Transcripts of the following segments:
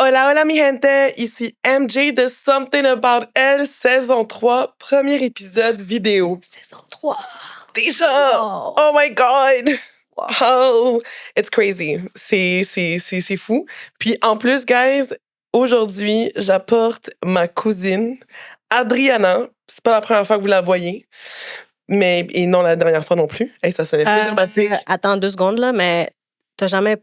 Hola, hola mi gente, ici MJ de Something About Elle, saison 3, premier épisode vidéo. Saison 3. Déjà! Wow. Oh my God! Wow. Oh, it's crazy. C'est fou. Puis en plus, guys, aujourd'hui, j'apporte ma cousine, Adriana. C'est pas la première fois que vous la voyez, mais et non la dernière fois non plus. Hey, ça sonnait plus dramatique. Attends 2 secondes, là, mais t'as jamais...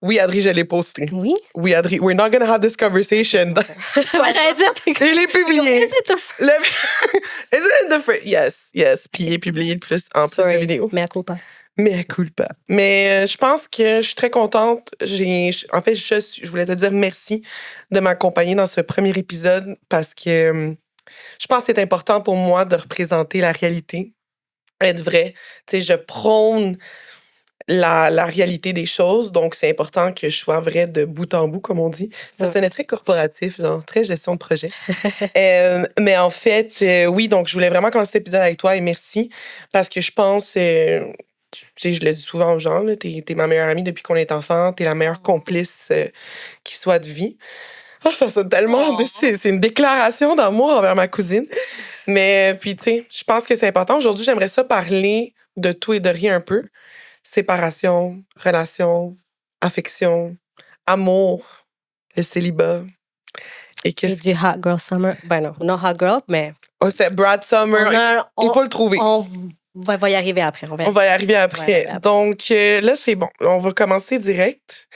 Oui, Adri, je l'ai posté. Oui? Oui, Adri, we're not gonna have this conversation. Ouais, j'allais dire... Il est publié. Is it the f- Is it the first? Yes. Puis il est publié plus en plus de vidéos. Mais à culpa. Mais culpa. Mais je pense que je suis très contente. En fait, je voulais te dire merci de m'accompagner dans ce premier épisode parce que je pense que c'est important pour moi de représenter la réalité, être vrai. Tu sais, je prône la réalité des choses, donc c'est important que je sois vrai de bout en bout, comme on dit. Ça sonnait très corporatif, genre très gestion de projet. Mais en fait, oui, donc je voulais vraiment commencer cet épisode avec toi et merci parce que je pense... tu sais, je le dis souvent aux gens, t'es ma meilleure amie depuis qu'on est enfant, t'es la meilleure complice qui soit de vie. Oh, ça sonne tellement... C'est une déclaration d'amour envers ma cousine. Mais puis, tu sais, je pense que c'est important. Aujourd'hui, j'aimerais ça parler de tout et de rien un peu. Séparation, relation, affection, amour, le célibat. Et du Hot Girl Summer. Ben non Hot Girl, mais... Oh, c'est Brad Summer. Il faut le trouver. On va y arriver après. On va y arriver après. Donc, là, c'est bon. On va commencer direct.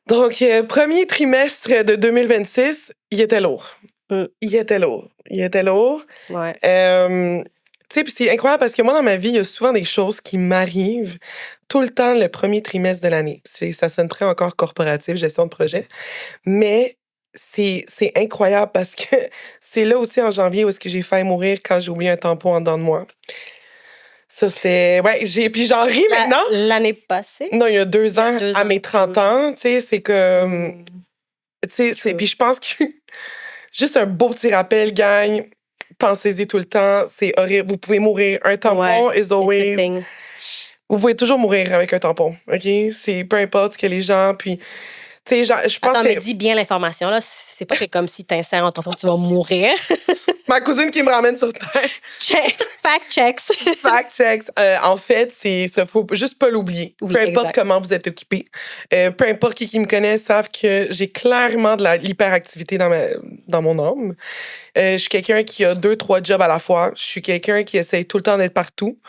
Donc, premier trimestre de 2026, il était lourd. Il était lourd. Ouais. Tu sais, puis c'est incroyable parce que moi, dans ma vie, il y a souvent des choses qui m'arrivent tout le temps le premier trimestre de l'année. Ça sonne très encore corporatif, gestion de projet. Mais c'est incroyable parce que c'est là aussi en janvier où est-ce que j'ai failli mourir quand j'ai oublié un tampon en dedans de moi. Ça, c'était... Ouais, puis j'en ris maintenant. L'année passée? Non, il y a 2 ans, à mes 30 ans. Tu sais, c'est comme... Tu sais, puis je pense que... Juste un beau petit rappel, gang. Pensez-y tout le temps. C'est horrible. Vous pouvez mourir. Un tampon is always... Vous pouvez toujours mourir avec un tampon, OK? C'est peu importe ce que les gens... Puis, tu sais, je pense... Attends, mais dis bien l'information, là. C'est pas que comme si t'insères un tampon, tu vas mourir. Ma cousine qui me ramène sur terre. Fact checks. Fact checks. En fait, faut juste pas l'oublier. Oui, peu importe exact. comment vous êtes occupé. Peu importe qui me connaît, savent que j'ai clairement de l'hyperactivité dans mon âme. Je suis quelqu'un qui a 2-3 jobs à la fois. Je suis quelqu'un qui essaye tout le temps d'être partout.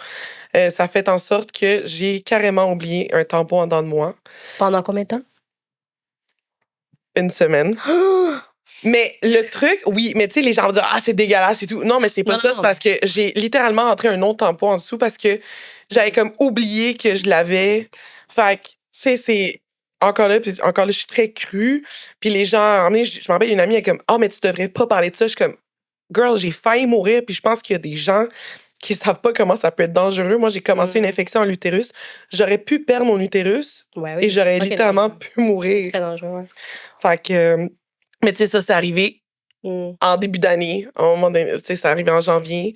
Ça fait en sorte que j'ai carrément oublié un tampon en dedans de moi. Pendant combien de temps? 1 semaine. Mais le truc, oui, mais tu sais, les gens vont dire « Ah, c'est dégueulasse et tout ». Non, mais c'est pas ça. C'est parce que j'ai littéralement entré un autre tampon en dessous parce que j'avais comme oublié que je l'avais. Fait que, tu sais, c'est... Encore là, je suis très crue. Puis les gens... Je me rappelle, une amie, elle est comme « Ah, mais tu devrais pas parler de ça. » Je suis comme « Girl, j'ai failli mourir. » Puis je pense qu'il y a des gens qui savent pas comment ça peut être dangereux. Moi, j'ai commencé une infection à l'utérus. J'aurais pu perdre mon utérus et j'aurais littéralement pu mourir. C'est très dangereux, ouais. Fait que... Mais tu sais, ça, c'est arrivé en début d'année. À un moment donné, tu sais, c'est arrivé en janvier.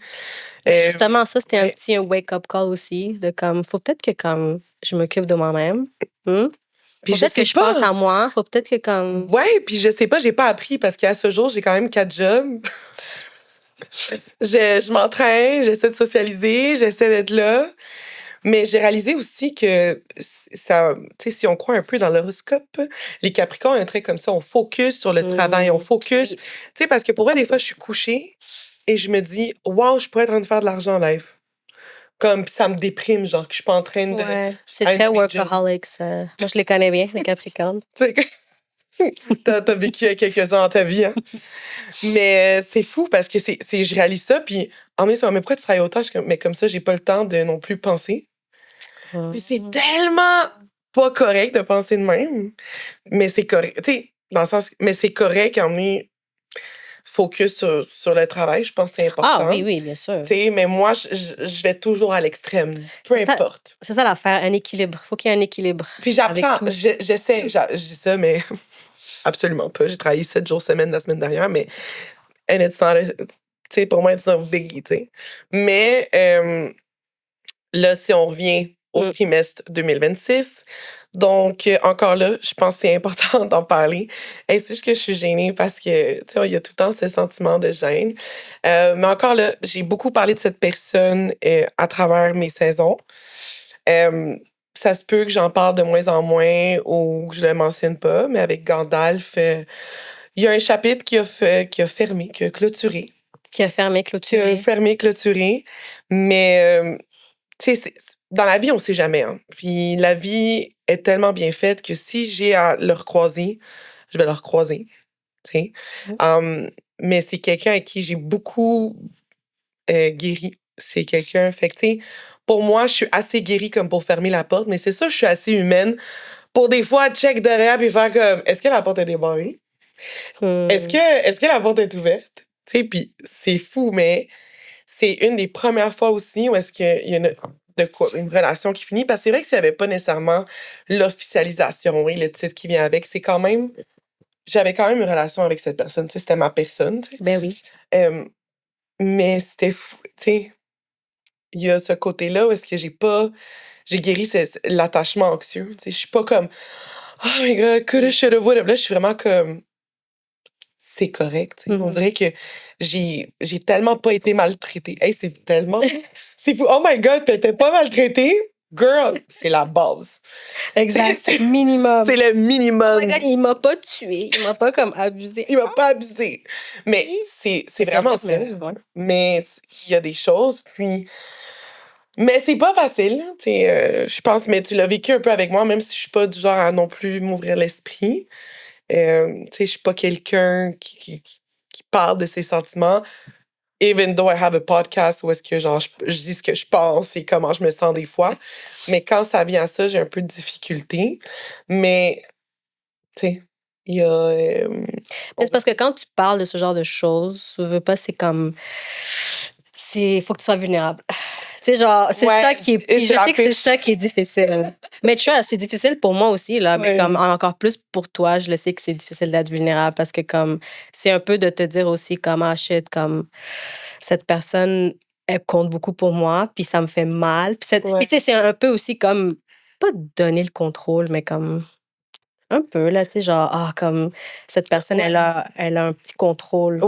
Justement, ça, c'était un petit wake-up call aussi, de comme, faut peut-être que comme je m'occupe de moi-même. Puis peut-être que je pense à moi. Faut peut-être que comme... Ouais, puis je sais pas, j'ai pas appris parce qu'à ce jour, j'ai quand même 4 jobs. Je m'entraîne, j'essaie de socialiser, j'essaie d'être là. Mais j'ai réalisé aussi que ça, tu sais, si on croit un peu dans l'horoscope, les Capricornes, un trait comme ça, on focus sur le travail, on focus. Tu sais, parce que pour moi, des fois, je suis couchée et je me dis, wow, je pourrais être en train de faire de l'argent en live. Comme, ça me déprime, genre, que je suis pas en train de. Ouais, c'est très workaholics. Moi, je les connais bien, les Capricornes. Tu sais, t'as vécu quelques-uns dans ta vie, hein. Mais c'est fou parce que je réalise ça, puis en même temps, mais pourquoi tu travailles autant? Mais comme ça, j'ai pas le temps de non plus penser. Puis c'est tellement pas correct de penser de même. Mais c'est correct. Tu sais, dans le sens... Mais c'est correct quand on est focus sur le travail. Je pense que c'est important. Ah oui, bien sûr. Tu sais, mais moi, je vais toujours à l'extrême. Peu importe. C'est ça l'affaire, un équilibre. Faut qu'il y ait un équilibre. Puis j'apprends. J'essaie. Je dis ça, mais absolument pas. J'ai travaillé 7 jours semaine la semaine dernière, mais... And it's not... Tu sais, pour moi, it's not biggie, tu sais. Mais là, si on revient au trimestre 2026. Donc, encore là, je pense que c'est important d'en parler. Et c'est juste que je suis gênée parce que, tu sais, il y a tout le temps ce sentiment de gêne. Mais encore là, j'ai beaucoup parlé de cette personne à travers mes saisons. Ça se peut que j'en parle de moins en moins ou que je le mentionne pas, mais avec Gandalf, il y a un chapitre qui a fermé, qui a clôturé. Qui a fermé, clôturé. Clôturé. Mais, tu sais, dans la vie, on sait jamais. Hein. Puis la vie est tellement bien faite que si j'ai à le recroiser, je vais le recroiser. Tu sais. Mais c'est quelqu'un avec qui j'ai beaucoup guéri. C'est quelqu'un. Fait que, tu sais, pour moi, je suis assez guérie comme pour fermer la porte, mais c'est ça, je suis assez humaine pour des fois check derrière puis faire comme est-ce que la porte est débarrée? Est-ce que la porte est ouverte? Tu sais, puis c'est fou, mais c'est une des premières fois aussi où est-ce qu'il y a une relation qui finit. Parce que c'est vrai que s'il n'y avait pas nécessairement l'officialisation et le titre qui vient avec, c'est quand même... J'avais quand même une relation avec cette personne. Tu sais, c'était ma personne. Tu sais. Ben oui. Mais c'était fou. Tu sais, il y a ce côté-là où est-ce que j'ai guéri l'attachement anxieux. Tu sais, je suis pas comme... Oh my God, coulda, shoulda, woulda. Là, je suis vraiment comme... C'est correct. Tu sais. On dirait que j'ai tellement pas été maltraitée. Hey, c'est tellement... c'est fou. Oh my God, t'étais pas maltraitée? Girl, c'est la base. Exact. C'est minimum. C'est le minimum. Oh my God, il m'a pas tué. Il m'a pas comme abusé. Il m'a pas abusé. Mais c'est vraiment ça. Mais il y a des choses, puis... Mais c'est pas facile, je pense, mais tu l'as vécu un peu avec moi, même si je suis pas du genre à non plus m'ouvrir l'esprit. Je suis pas quelqu'un qui parle de ses sentiments. Even though I have a podcast où est-ce que genre, je dis ce que je pense et comment je me sens des fois. Mais quand ça vient à ça, j'ai un peu de difficulté. Mais, tu sais, il y a... Mais c'est parce que quand tu parles de ce genre de choses, tu veux pas, c'est comme... Faut que tu sois vulnérable. Tu sais, genre, c'est ça qui est... Je sais que c'est ça qui est difficile. Mais tu vois, c'est difficile pour moi aussi, là. Mais comme encore plus pour toi, je le sais que c'est difficile d'être vulnérable parce que comme... C'est un peu de te dire aussi comme, ah shit, comme... Cette personne, elle compte beaucoup pour moi, puis ça me fait mal. Puis tu sais, c'est un peu aussi comme... Pas donner le contrôle, mais comme... Un peu, là, tu sais, genre, comme cette personne, elle a un petit contrôle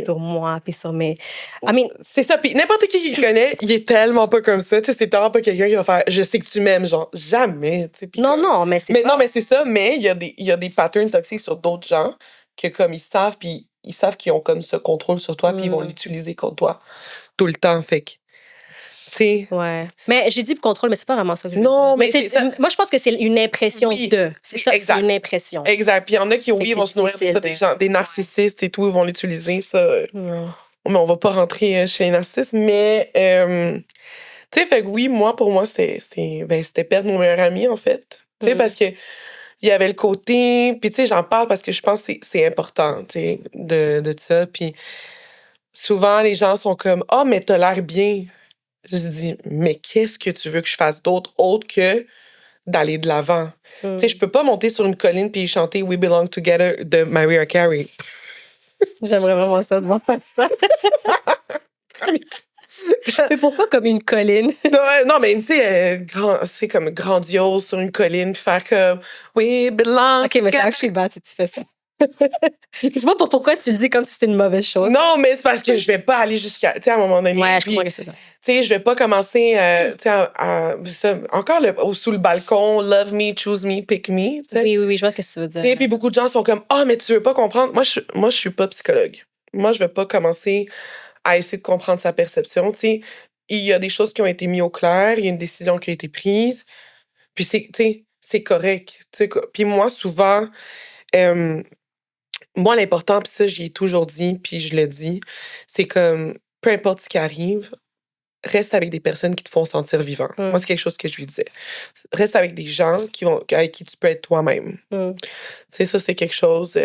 sur moi, puis sur mes... C'est ça, puis n'importe qui le connaît, il est tellement pas comme ça, tu sais, c'est tellement pas quelqu'un qui va faire « je sais que tu m'aimes », genre, jamais, tu sais. Non, mais c'est pas... Non, mais c'est ça, mais il y a des patterns toxiques sur d'autres gens que, comme, ils savent qu'ils ont comme ce contrôle sur toi, puis ils vont l'utiliser contre toi tout le temps, fait que... Ouais. Mais j'ai dit contrôle, mais c'est pas vraiment ça que je veux dire. Mais moi, je pense que c'est une impression de. C'est ça, c'est une impression. Exact. Puis il y en a qui, vont se nourrir de ça, des narcissistes et tout, ils vont l'utiliser, ça. Mais on va pas rentrer chez les narcissistes. Mais, tu sais, fait que oui, pour moi, c'était perdre mon meilleur ami, en fait. Tu sais, parce que il y avait le côté... Puis, tu sais, j'en parle parce que je pense que c'est important, tu sais, de ça. Puis, souvent, les gens sont comme « Ah, mais t'as l'air bien. » Je dis, mais qu'est-ce que tu veux que je fasse d'autre autre que d'aller de l'avant? Tu sais, je peux pas monter sur une colline puis chanter We Belong Together de Mariah Carey. J'aimerais vraiment ça, de voir faire ça. Mais pourquoi comme une colline? Non, mais tu sais, c'est comme grandiose sur une colline puis faire comme We Belong OK, mais c'est actually bad si tu fais ça. Je sais pas pourquoi tu le dis comme si c'était une mauvaise chose. Non, mais c'est parce que je vais pas aller jusqu'à... Tu sais, à un moment donné... Ouais, je comprends que c'est ça. Tu sais, je vais pas commencer, tu sais, encore sous le balcon, love me, choose me, pick me, tu sais. Oui, je vois ce que tu veux dire. Puis beaucoup de gens sont comme « Ah, mais tu veux pas comprendre? » Moi, je suis pas psychologue. Moi, je vais pas commencer à essayer de comprendre sa perception, tu sais. Il y a des choses qui ont été mises au clair, il y a une décision qui a été prise, puis c'est correct. Puis moi, souvent... moi, l'important, puis ça, j'y ai toujours dit, puis je le dis, c'est comme, peu importe ce qui arrive, reste avec des personnes qui te font sentir vivant. Moi, c'est quelque chose que je lui disais. Reste avec des gens avec qui tu peux être toi-même. Tu sais, ça, c'est quelque chose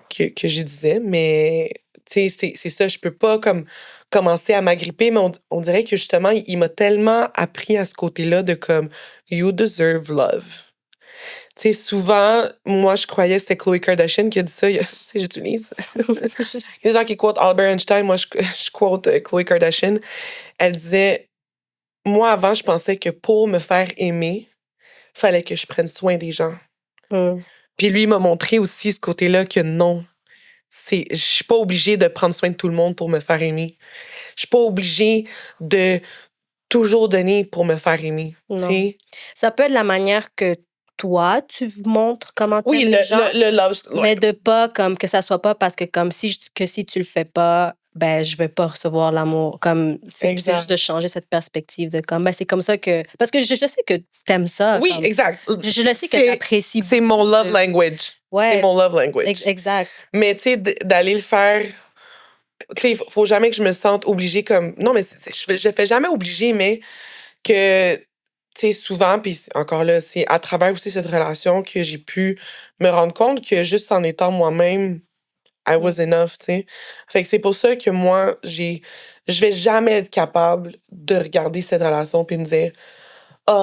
que je disais, mais tu sais, c'est ça, je peux pas comme commencer à m'agripper, mais on dirait que justement, il m'a tellement appris à ce côté-là de comme, you deserve love. Tu sais, souvent, moi, je croyais que c'était Khloé Kardashian qui a dit ça. Tu sais, j'utilise. Il y a des gens qui quotent Albert Einstein. Moi, je quote Khloé Kardashian. Elle disait, moi, avant, je pensais que pour me faire aimer, fallait que je prenne soin des gens. Mm. Puis lui, il m'a montré aussi ce côté-là que non, je suis pas obligée de prendre soin de tout le monde pour me faire aimer. Je suis pas obligée de toujours donner pour me faire aimer. Non. Ça peut être la manière que toi, tu montres comment tu aimes les gens, le love, mais de pas comme que ça soit pas parce que comme si tu le fais pas, ben je vais pas recevoir l'amour. Comme c'est juste de changer cette perspective de comme ben c'est comme ça que parce que je sais que t'aimes ça. Oui, comme, exact. Je le sais que t'apprécies. C'est mon love language. Ouais. C'est mon love language. Exact. Mais tu sais d'aller le faire. Tu sais, faut jamais que je me sente obligée comme. Non, mais je fais jamais obligée, mais que, tu sais, souvent, puis encore là, c'est à travers aussi cette relation que j'ai pu me rendre compte que juste en étant moi-même, I was enough, tu sais. Fait que c'est pour ça que moi, je vais jamais être capable de regarder cette relation puis me dire,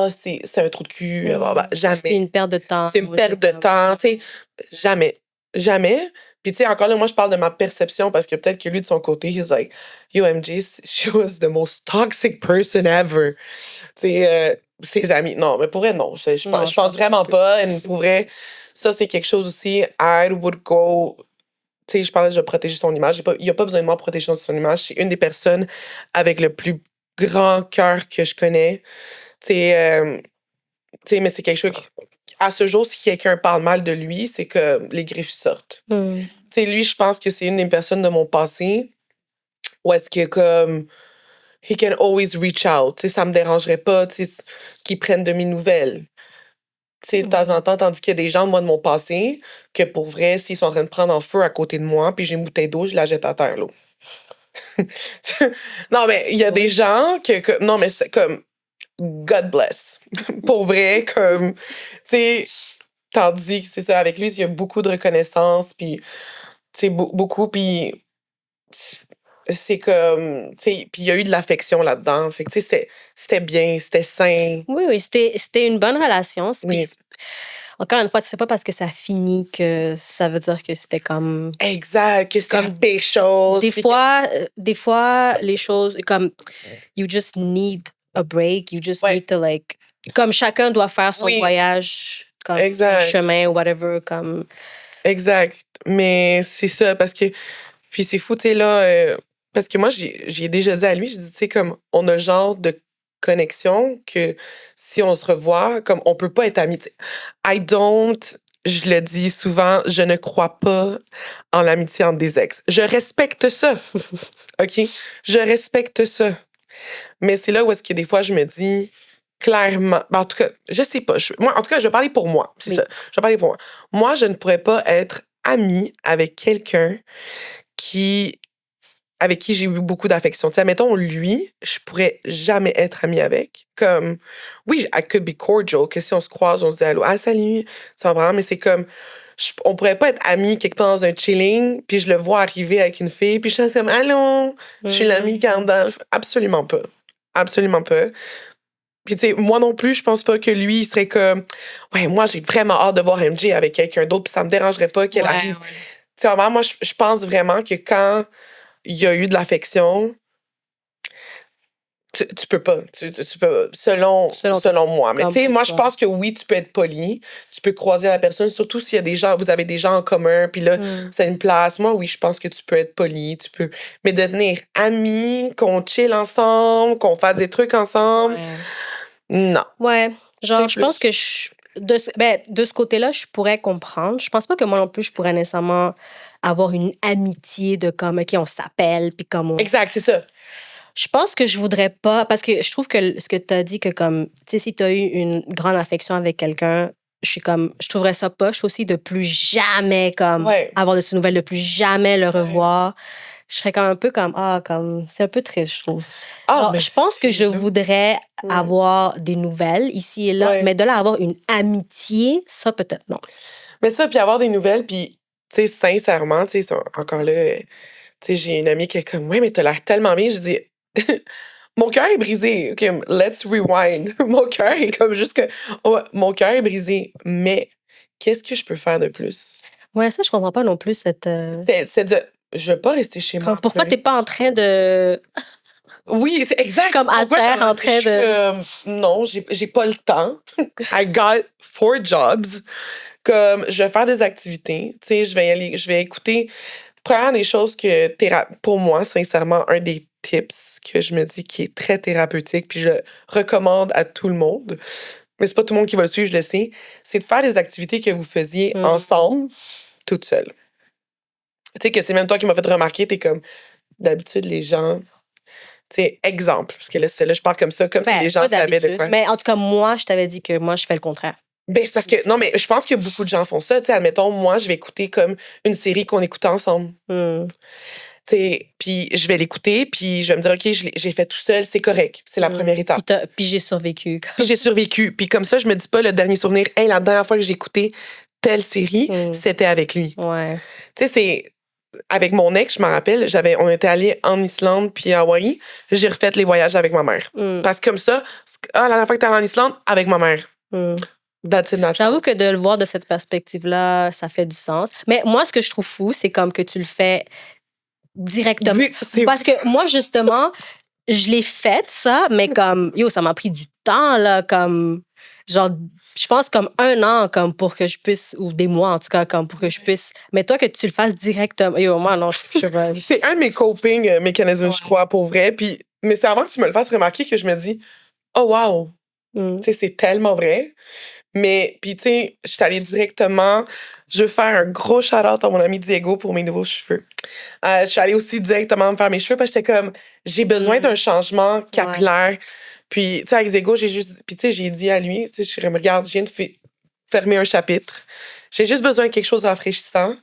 c'est un trou de cul. Jamais. C'est une perte de temps. C'est une perte de temps, tu sais. Jamais. Jamais. Puis, tu sais, encore là, moi, je parle de ma perception parce que peut-être que lui, de son côté, he's like, yo, MJ, she was the most toxic person ever. Tu sais, ses amis. Non, mais pour vrai, non. Je pense vraiment pas. Et pour vrai, ça, c'est quelque chose aussi. I would go. Tu sais, je parlais de protéger son image. Il n'y a pas besoin de moi pour protéger son image. C'est une des personnes avec le plus grand cœur que je connais. Tu sais, mais c'est quelque chose à ce jour, si quelqu'un parle mal de lui, c'est que les griffes sortent. Tu sais, lui, je pense que c'est une des personnes de mon passé où est-ce que comme he can always reach out. Tu sais, ça me dérangerait pas, tu sais, qu'il prenne de mes nouvelles. Tu sais, de temps en temps, tandis qu'il y a des gens, moi, de mon passé, que pour vrai, s'ils sont en train de prendre en feu à côté de moi, puis j'ai une bouteille d'eau, je la jette à terre, l'eau. Non, mais il y a des gens que non, mais c'est comme God bless. Pour vrai, comme, tu sais, tandis que c'est ça, avec lui, il y a beaucoup de reconnaissance, puis, tu sais, beaucoup, puis c'est comme, tu sais, puis il y a eu de l'affection là-dedans. Fait que, tu sais, c'était bien, c'était sain. Oui, c'était une bonne relation. Oui. Puis, encore une fois, c'est pas parce que ça finit que ça veut dire que c'était comme... Exact, que c'était des choses. Des fois, les choses, comme, you just need a break, you just need to, like... Comme chacun doit faire son voyage, comme son chemin, whatever, comme... Exact. Mais c'est ça, parce que... Puis c'est fou, tu sais, là... parce que moi, j'ai déjà dit à lui, j'ai dit, tu sais, comme, on a le genre de connexion que si on se revoit, comme, on peut pas être amis. Je le dis souvent, je ne crois pas en l'amitié entre des ex. Je respecte ça, OK? Je respecte ça. Mais c'est là où est-ce que des fois, je me dis, clairement... Ben, en tout cas, je sais pas. Moi, en tout cas, je vais parler pour moi. C'est ça. Je vais parler pour moi. Moi, je ne pourrais pas être amie avec quelqu'un avec qui j'ai eu beaucoup d'affection. Tu sais, mettons, lui, je pourrais jamais être amie avec. Comme, oui, I could be cordial, que si on se croise, on se dit allô, salut, tu comprends? Mais c'est comme, on pourrait pas être amis quelque part dans un chilling, puis je le vois arriver avec une fille, puis je suis comme, allô, je suis l'amie de Gandalf. Absolument pas. Absolument pas. Puis, tu sais, moi non plus, je pense pas que lui, il serait comme, ouais, moi, j'ai vraiment hâte de voir MJ avec quelqu'un d'autre, puis ça me dérangerait pas qu'elle arrive. Tu sais, moi, je pense vraiment que quand il y a eu de l'affection, tu peux pas. Tu peux, selon moi. Mais tu sais, moi, je pense que oui, tu peux être poli. Tu peux croiser la personne, surtout s'il y a des gens, vous avez des gens en commun, puis là, c'est une place. Moi, oui, je pense que tu peux être poli. Tu peux. Mais devenir amis, qu'on chill ensemble, qu'on fasse des trucs ensemble, non. Ouais. Genre, je pense que de ce côté-là, je pourrais comprendre. Je pense pas que moi non plus, je pourrais nécessairement avoir une amitié de comme, OK, on s'appelle, puis comme on... Exact, c'est ça. Je pense que je voudrais pas, parce que je trouve que ce que tu as dit, que comme, tu sais, si tu as eu une grande affection avec quelqu'un, je trouverais ça poche aussi de plus jamais, comme, avoir de ces nouvelles, de plus jamais le revoir. Je serais comme un peu comme, c'est un peu triste, je trouve. Genre, je pense que je voudrais avoir des nouvelles ici et là, mais de là avoir une amitié, ça peut-être non. Mais ça, puis avoir des nouvelles, puis, tu sais, sincèrement, tu sais, encore là, tu sais, j'ai une amie qui est comme, ouais, mais t'as l'air tellement bien. Je dis, mon cœur est brisé. OK, let's rewind. Mon cœur est comme juste que, mon cœur est brisé, mais qu'est-ce que je peux faire de plus? Ouais, ça, je comprends pas non plus cette... C'est de, je veux pas rester chez moi. Pourquoi t'es pas en train de... Oui, c'est exact. Comme à Pourquoi terre en train de... non, j'ai pas le temps. I got 4 jobs. Comme, je vais faire des activités. Tu sais, je vais écouter. Première des choses que, pour moi, sincèrement, un des tips que je me dis qui est très thérapeutique, puis je recommande à tout le monde, mais c'est pas tout le monde qui va le suivre, je le sais, c'est de faire des activités que vous faisiez ensemble, toute seule. Tu sais, que c'est même toi qui m'as fait remarquer, t'es comme, d'habitude, les gens... Tu sais, exemple, parce que là, je parle comme ça, comme si les gens savaient de quoi. Mais en tout cas, moi, je t'avais dit que moi, je fais le contraire. Ben, c'est parce que, non, mais je pense que beaucoup de gens font ça. Tu sais, admettons, moi, je vais écouter comme une série qu'on écoutait ensemble. Tu sais, puis je vais l'écouter, puis je vais me dire, OK, j'ai fait tout seul, c'est correct. C'est la première étape. Puis j'ai survécu. Puis j'ai survécu. Puis comme ça, je me dis pas le dernier souvenir, hey, la dernière fois que j'ai écouté telle série, c'était avec lui. Ouais. Tu sais, c'est... Avec mon ex, je me rappelle, on était allés en Islande puis à Hawaï. J'ai refait les voyages avec ma mère. Parce que comme ça, la dernière fois que t'es allé en Islande, avec ma mère. That's it, J'avoue que de le voir de cette perspective-là, ça fait du sens. Mais moi, ce que je trouve fou, c'est comme que tu le fais directement. Oui, parce que moi, justement, je l'ai fait, ça, mais comme, ça m'a pris du temps, là, comme, genre, je pense comme 1 an, comme, pour que je puisse, ou des mois, en tout cas, comme, pour que je puisse. Mais toi, que tu le fasses directement, moi, non, je sais pas. C'est un de mes coping mécanismes, je crois, pour vrai. Puis, mais c'est avant que tu me le fasses remarquer que je me dis, oh, wow! Tu sais, c'est tellement vrai. Mais, puis, tu sais, je suis allée directement. Je veux faire un gros shout-out à mon ami Diego pour mes nouveaux cheveux. Je suis allée aussi directement me faire mes cheveux parce que j'étais comme, j'ai besoin d'un changement capillaire. Ouais. Puis, tu sais, avec Diego, j'ai dit à lui, tu sais, je me regarde, je viens de fermer un chapitre. J'ai juste besoin de quelque chose de rafraîchissant.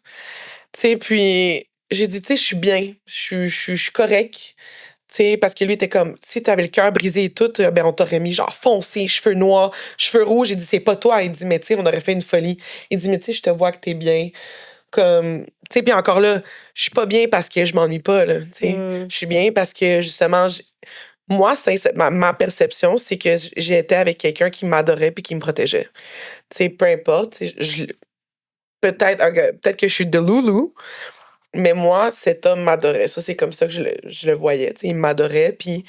Tu sais, puis j'ai dit, tu sais, je suis bien, je suis correct. T'sais, parce que lui était comme, si t'avais le cœur brisé et tout, ben on t'aurait mis genre foncé, cheveux noirs, cheveux rouges. Il dit, c'est pas toi. Il dit, mais tu sais, on aurait fait une folie. Il dit, mais tu sais, je te vois que t'es bien. Comme, tu sais, puis encore là, je suis pas bien parce que je m'ennuie pas, là. Tu sais, je suis bien parce que justement, moi, ma perception, c'est que j'ai été avec quelqu'un qui m'adorait puis qui me protégeait. Tu sais, peu importe. Peut-être que je suis de loulou. Mais moi, cet homme m'adorait. Ça, c'est comme ça que je le voyais. T'sais, il m'adorait, puis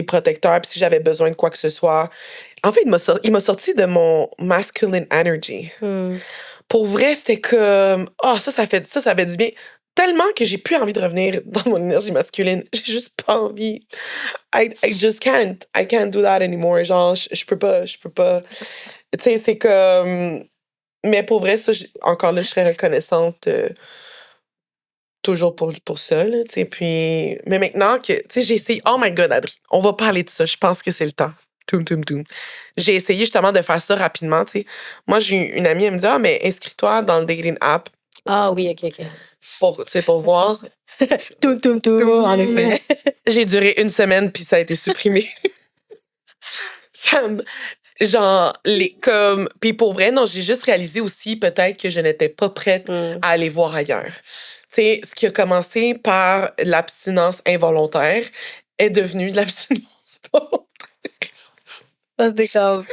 protecteur. Puis si j'avais besoin de quoi que ce soit... En fait, il m'a sorti de mon masculine energy. Pour vrai, c'était comme... ça fait du bien. Tellement que j'ai plus envie de revenir dans mon énergie masculine. J'ai juste pas envie. I just can't. I can't do that anymore. Genre, je peux pas. Tu sais, c'est comme... Mais pour vrai, ça, encore là, je serais reconnaissante... toujours pour ça, là, tu sais, puis... Mais maintenant que, tu sais, j'ai essayé... Oh my God, Adri, on va parler de ça. Je pense que c'est le temps. Toum. J'ai essayé justement de faire ça rapidement, tu sais. Moi, j'ai une amie, elle me dit, mais inscris-toi dans le dating app. Ah oui, OK. Pour voir. Toum, en effet. J'ai duré 1 semaine, puis ça a été supprimé. Genre, puis pour vrai, non, j'ai juste réalisé aussi peut-être que je n'étais pas prête à aller voir ailleurs. Tu sais, ce qui a commencé par l'abstinence involontaire est devenu de l'abstinence volontaire. Parce que comme,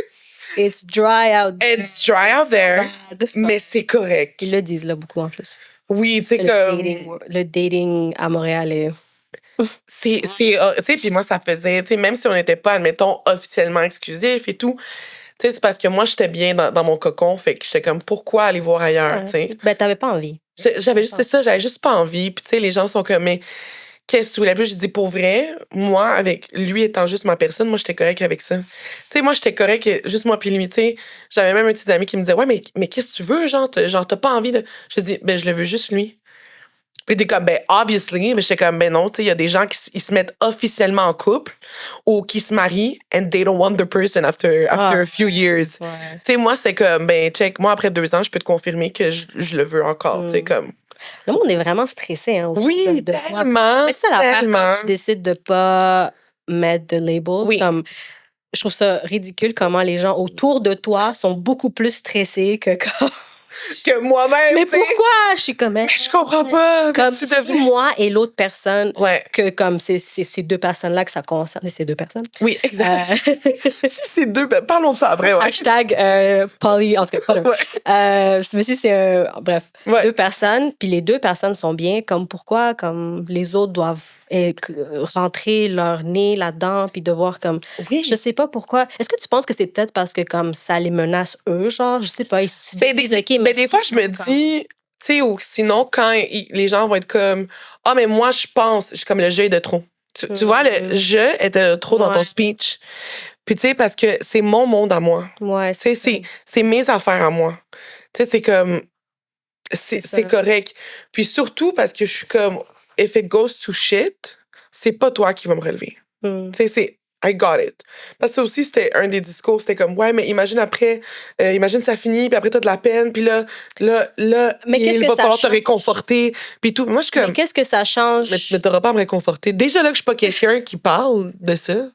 it's dry out there. It's dry out there, mais c'est correct. Ils le disent là beaucoup en plus. Oui, tu sais, comme... Le dating à Montréal est... Tu sais, puis moi, ça faisait, tu sais, même si on n'était pas, admettons, officiellement exclusif et tout, tu sais, c'est parce que moi, j'étais bien dans mon cocon, fait que j'étais comme, pourquoi aller voir ailleurs, tu sais? Ben, t'avais pas envie. J'avais juste pas envie, puis tu sais, les gens sont comme, mais qu'est-ce que tu voulais plus? Je dis, pour vrai, moi, avec lui étant juste ma personne, moi, j'étais correct avec ça. Tu sais, moi, j'étais correct, juste moi puis lui, tu sais. J'avais même un petit ami qui me disait, ouais, mais qu'est-ce que tu veux, genre, t'as pas envie de... Je dis, ben, je le veux juste lui. Puis t'es comme, ben, obviously, mais j'étais comme, ben non, tu sais, il y a des gens qui se mettent officiellement en couple ou qui se marient and they don't want the person after a few years. Ouais. Tu sais, moi, c'est comme, ben, check, moi, après 2 ans, je peux te confirmer que je le veux encore, tu sais, comme... Le monde est vraiment stressé, hein. Oui, tellement. Mais c'est ça l'affaire quand tu décides de pas mettre de label. Oui. Comme, je trouve ça ridicule comment les gens autour de toi sont beaucoup plus stressés que quand... que moi-même. Mais t'sais. pourquoi? Je suis comme... Mais je comprends pas. Comme si moi et l'autre personne, Ouais. que comme c'est ces deux personnes-là que ça concerne. Ces deux personnes. Oui, exact. Si c'est deux... Parlons de ça après, ouais. Hashtag poly... En tout cas, pas mais si c'est... bref, deux personnes, puis les deux personnes sont bien. Comme pourquoi? Comme les autres doivent rentrer leur nez là-dedans puis devoir comme... Oui. Je sais pas pourquoi. Est-ce que tu penses que c'est peut-être parce que comme ça les menace eux, genre? Je sais pas. Ils se disent, OK, mais des fois, je me dis... Tu sais, ou sinon, quand les gens vont être comme... Ah, mais moi, je pense... Je suis comme le jeu est de trop. Tu vois, le jeu était de trop dans ton speech. Puis, tu sais, parce que c'est mon monde à moi. Ouais, c'est mes affaires à moi. Tu sais, c'est comme... C'est correct. Puis surtout parce que je suis comme... If it goes to shit, c'est pas toi qui vas me relever. Tu sais, c'est... I got it. Parce que ça aussi, c'était un des discours. C'était comme, ouais, mais imagine après... imagine ça finit, puis après t'as de la peine, puis là mais il va falloir te réconforter, puis tout. Moi, je suis comme... Mais qu'est-ce que ça change? Mais t'auras pas à me réconforter. Déjà là que je suis pas quelqu'un qui parle de ça.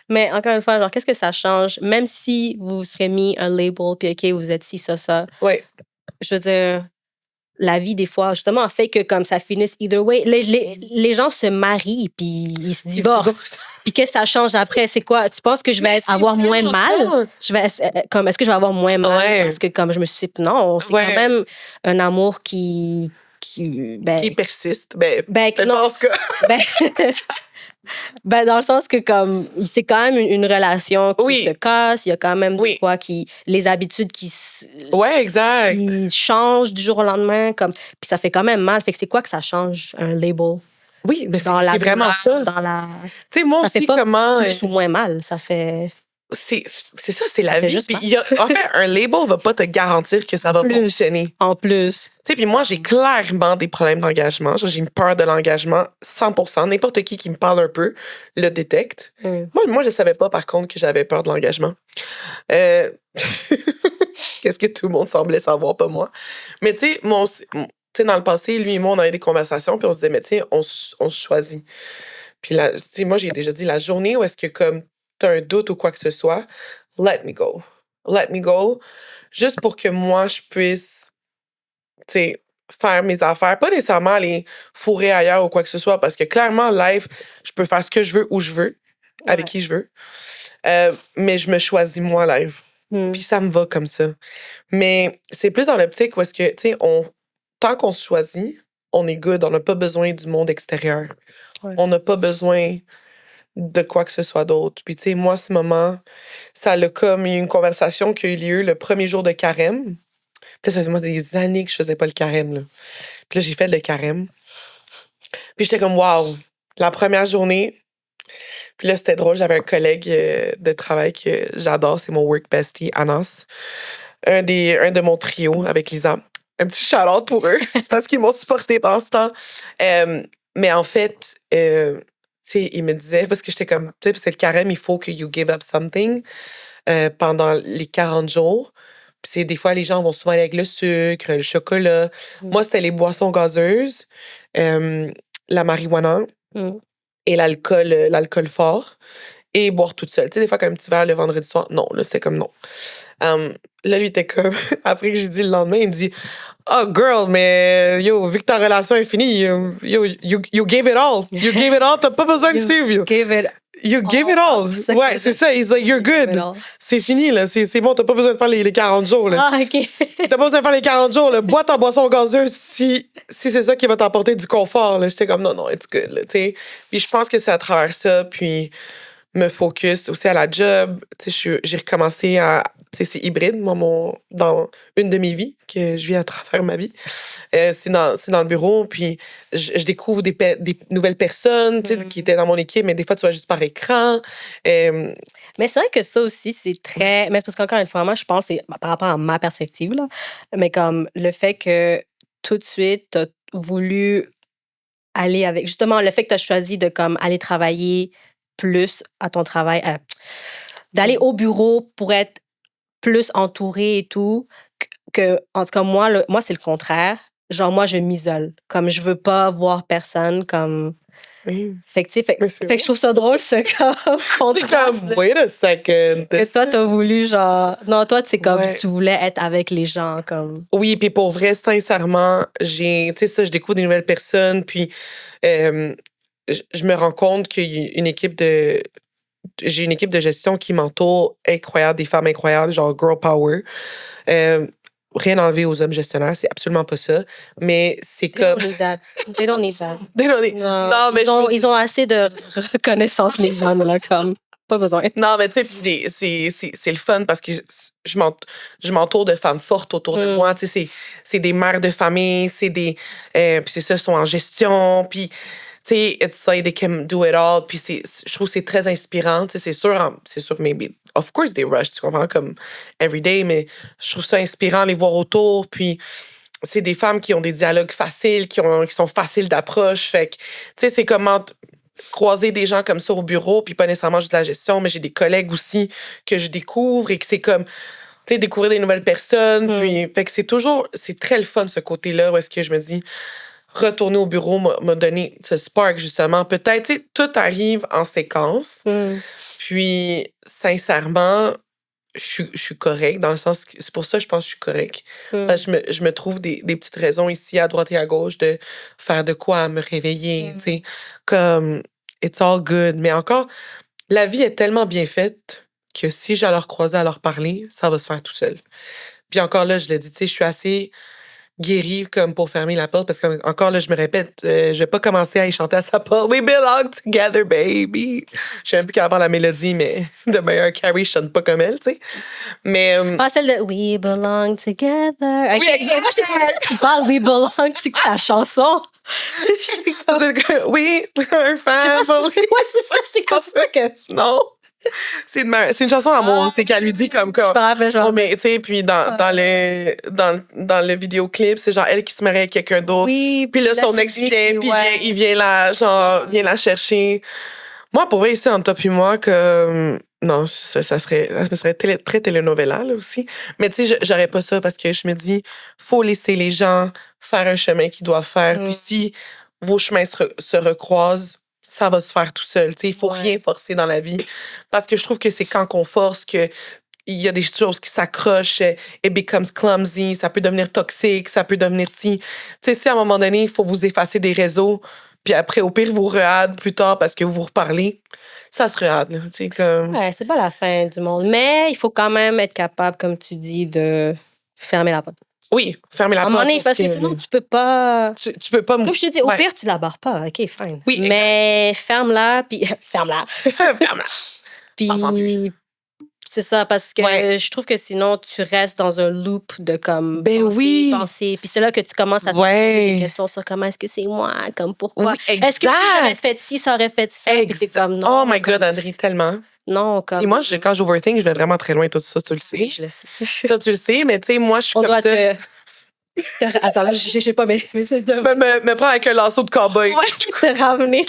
Mais encore une fois, genre, qu'est-ce que ça change? Même si vous serez mis un label, puis OK, vous êtes ci, ça. Ouais. Je veux dire... La vie, des fois, justement, fait que comme ça finisse either way, les gens se marient puis ils se divorcent. Puis qu'est-ce que ça change après? C'est quoi? Tu penses que je vais avoir moins mal? Est-ce que je vais avoir moins mal? Parce que comme je me suis dit, non, c'est quand même un amour qui persiste. Non. Dans le sens que comme c'est quand même une relation qui se casse, il y a quand même quoi les habitudes qui exact. qui changent du jour au lendemain comme puis ça fait quand même mal. Fait que c'est quoi que ça change un label? Oui, mais c'est vraiment ça. Dans la Tu sais, moi ça aussi fait pas comment plus ou moins mal, ça fait c'est ça, c'est la vie. Puis en fait, un label va pas te garantir que ça va fonctionner. En plus. Tu sais, puis moi, j'ai clairement des problèmes d'engagement. J'ai une peur de l'engagement 100%. N'importe qui me parle un peu le détecte. Moi, je savais pas, par contre, que j'avais peur de l'engagement. Qu'est-ce que tout le monde semblait savoir, pas moi. Mais tu sais, dans le passé, lui et moi, on avait des conversations, puis on se disait, mais tu sais, on se choisit. Puis là, tu sais, moi, j'ai déjà dit, la journée où est-ce que comme t'as un doute ou quoi que ce soit, let me go. Let me go. Juste pour que moi, je puisse, tu sais, faire mes affaires. Pas nécessairement aller fourrer ailleurs ou quoi que ce soit, parce que clairement, live, je peux faire ce que je veux, où je veux, avec qui je veux. Mais je me choisis moi, live. Puis ça me va comme ça. Mais c'est plus dans l'optique où est-ce que, tu sais, tant qu'on se choisit, on est good. On n'a pas besoin du monde extérieur. On n'a pas besoin de quoi que ce soit d'autre. Puis, tu sais, moi, ce moment, ça a comme une conversation qui a eu lieu le premier jour de carême. Puis là, ça faisait moi des années que je faisais pas le carême, là. Puis là, j'ai fait le carême. Puis j'étais comme, wow, la première journée. Puis là, c'était drôle, j'avais un collègue de travail que j'adore, c'est mon work bestie, Anas. Un de mon trio avec Lisa. Un petit shout-out pour eux, parce qu'ils m'ont supporté pendant ce temps. Mais en fait, tu sais, il me disait, parce que j'étais comme, tu sais, c'est le carême, il faut que you give up something pendant les 40 jours. Puis des fois, les gens vont souvent aller avec le sucre, le chocolat. Moi, c'était les boissons gazeuses, la marijuana et l'alcool fort. Et boire toute seule. Tu sais, des fois, comme un petit verre le vendredi soir. Non, là, c'était comme non. Là, lui, était comme... Après que j'ai dit le lendemain, il me dit « Oh, girl, mais yo, vu que ta relation est finie, you gave it all. You gave it all. T'as pas besoin de suivre. You gave it all. » Ouais, c'est ça. He's like, you're good. C'est fini, là. C'est bon, t'as pas besoin de faire les 40 jours, là. Ah, OK. T'as pas besoin de faire les 40 jours, là. Bois ta boisson gazeuse si c'est ça qui va t'apporter du confort, là. J'étais comme, non, it's good, là, tu sais. Puis je pense que c'est à travers ça, puis me focus aussi à la job. J'ai recommencé à... C'est hybride, moi, dans une de mes vies, que je vis à travers ma vie. C'est dans le bureau, puis je découvre des nouvelles personnes qui étaient dans mon équipe, mais des fois, tu vois juste par écran. Mais c'est vrai que ça aussi, c'est très... Mais c'est parce qu'encore une fois, moi, je pense, c'est par rapport à ma perspective, là, mais comme le fait que tout de suite, tu as voulu aller avec... Justement, le fait que tu as choisi de comme aller travailler plus à ton travail, d'aller au bureau pour être plus entourée et tout, en tout cas, moi, c'est le contraire. Genre, moi, je m'isole. Comme, je veux pas voir personne, comme... Oui. Fait que, tu sais, fait que je trouve ça drôle, ce contraste. Comme, wait a second. Que toi, t'as voulu, genre... Non, toi, tu sais, comme, tu voulais être avec les gens, comme... Oui, puis pour vrai, sincèrement, tu sais, ça, je découvre des nouvelles personnes, puis je me rends compte qu'il y a une équipe de... J'ai une équipe de gestion qui m'entoure incroyable, des femmes incroyables, genre girl power. Rien enlevé aux hommes gestionnaires, c'est absolument pas ça. Mais c'est comme... They don't need that. Non, mais ils ont assez de reconnaissance, les hommes, là, comme... Pas besoin. Non, mais tu sais, c'est le fun parce que je m'entoure de femmes fortes autour de moi. Tu sais, c'est des mères de famille, c'est des... puis c'est ça, sont en gestion, puis... Tu sais, it's like they can do it all. Puis je trouve que c'est très inspirant. Tu sais, c'est sûr, maybe, of course, they rush, tu comprends, comme everyday, mais je trouve ça inspirant, les voir autour. Puis c'est des femmes qui ont des dialogues faciles, qui sont faciles d'approche. Fait que, tu sais, c'est comment croiser des gens comme ça au bureau, puis pas nécessairement juste de la gestion, mais j'ai des collègues aussi que je découvre et que c'est comme, tu sais, découvrir des nouvelles personnes. Puis, fait que c'est très le fun, ce côté-là, où est-ce que je me dis, retourner au bureau m'a donné ce spark, justement. Peut-être, tu sais, tout arrive en séquence. Puis, sincèrement, je suis correcte, dans le sens que c'est pour ça que je pense que je suis correcte. Parce que je me trouve des petites raisons ici, à droite et à gauche, de faire de quoi, me réveiller, tu sais. Comme, it's all good. Mais encore, la vie est tellement bien faite que si j'allais leur croiser à leur parler, ça va se faire tout seul. Puis encore là, je le dis, tu sais, je suis assez guérie comme pour fermer la porte parce que encore là je me répète, je vais pas commencer à y chanter à sa porte We belong together baby. Je sais même plus qu'à avoir la mélodie, mais de meilleure Carrie je chante pas comme elle, tu sais, mais celle de We belong together. Oui, exactement. Tu parles We belong, c'est quoi la chanson? Oui, un fan. C'est ça, j'étais comme ça que... Non. C'est une chanson d'amour. C'est qu'elle lui dit comme oh, mais tu sais, puis dans le vidéoclip, c'est genre elle qui se marie avec quelqu'un d'autre. Oui, puis là, son ex vient, puis il vient la chercher. Moi, pour vrai, ici, entre toi puis moi, que non, ça serait très telenovela, là, aussi. Mais tu sais, j'aurais pas ça parce que je me dis, faut laisser les gens faire un chemin qu'ils doivent faire. Puis si vos chemins se recroisent, ça va se faire tout seul. Il faut rien forcer dans la vie. Parce que je trouve que c'est quand qu'on force que il y a des choses qui s'accrochent, it becomes clumsy, ça peut devenir toxique, ça peut devenir si... Tu sais, si à un moment donné, il faut vous effacer des réseaux, puis après, au pire, vous re-add plus tard parce que vous reparlez, ça se re-add, là. Tu sais, comme... Ouais, c'est pas la fin du monde. Mais il faut quand même être capable, comme tu dis, de fermer la porte. Oui, fermer la porte. Parce que sinon, tu peux pas... Tu peux pas... Comme je te dis, au pire, tu la barres pas. OK, fine. Oui, mais ferme-la, puis... ferme-la. Ferme-la. Puis... C'est ça, parce que je trouve que sinon, tu restes dans un loop de comme penser. Puis c'est là que tu commences à te poser des questions sur comment est-ce que c'est moi, comme pourquoi. Oui, est-ce que si j'aurais fait ci, ça aurait fait ça? Puis c'est comme non. Oh my God, André, tellement. Non, comme... Et moi, quand j'overthink, je vais vraiment très loin, tout ça, tu le sais. Oui, je le sais. Ça, tu le sais, mais tu sais, moi, je suis comme ça. Attends, là, je sais pas, mais... me prends avec un lasso de cowboy. Ouais, te ramener. Oui.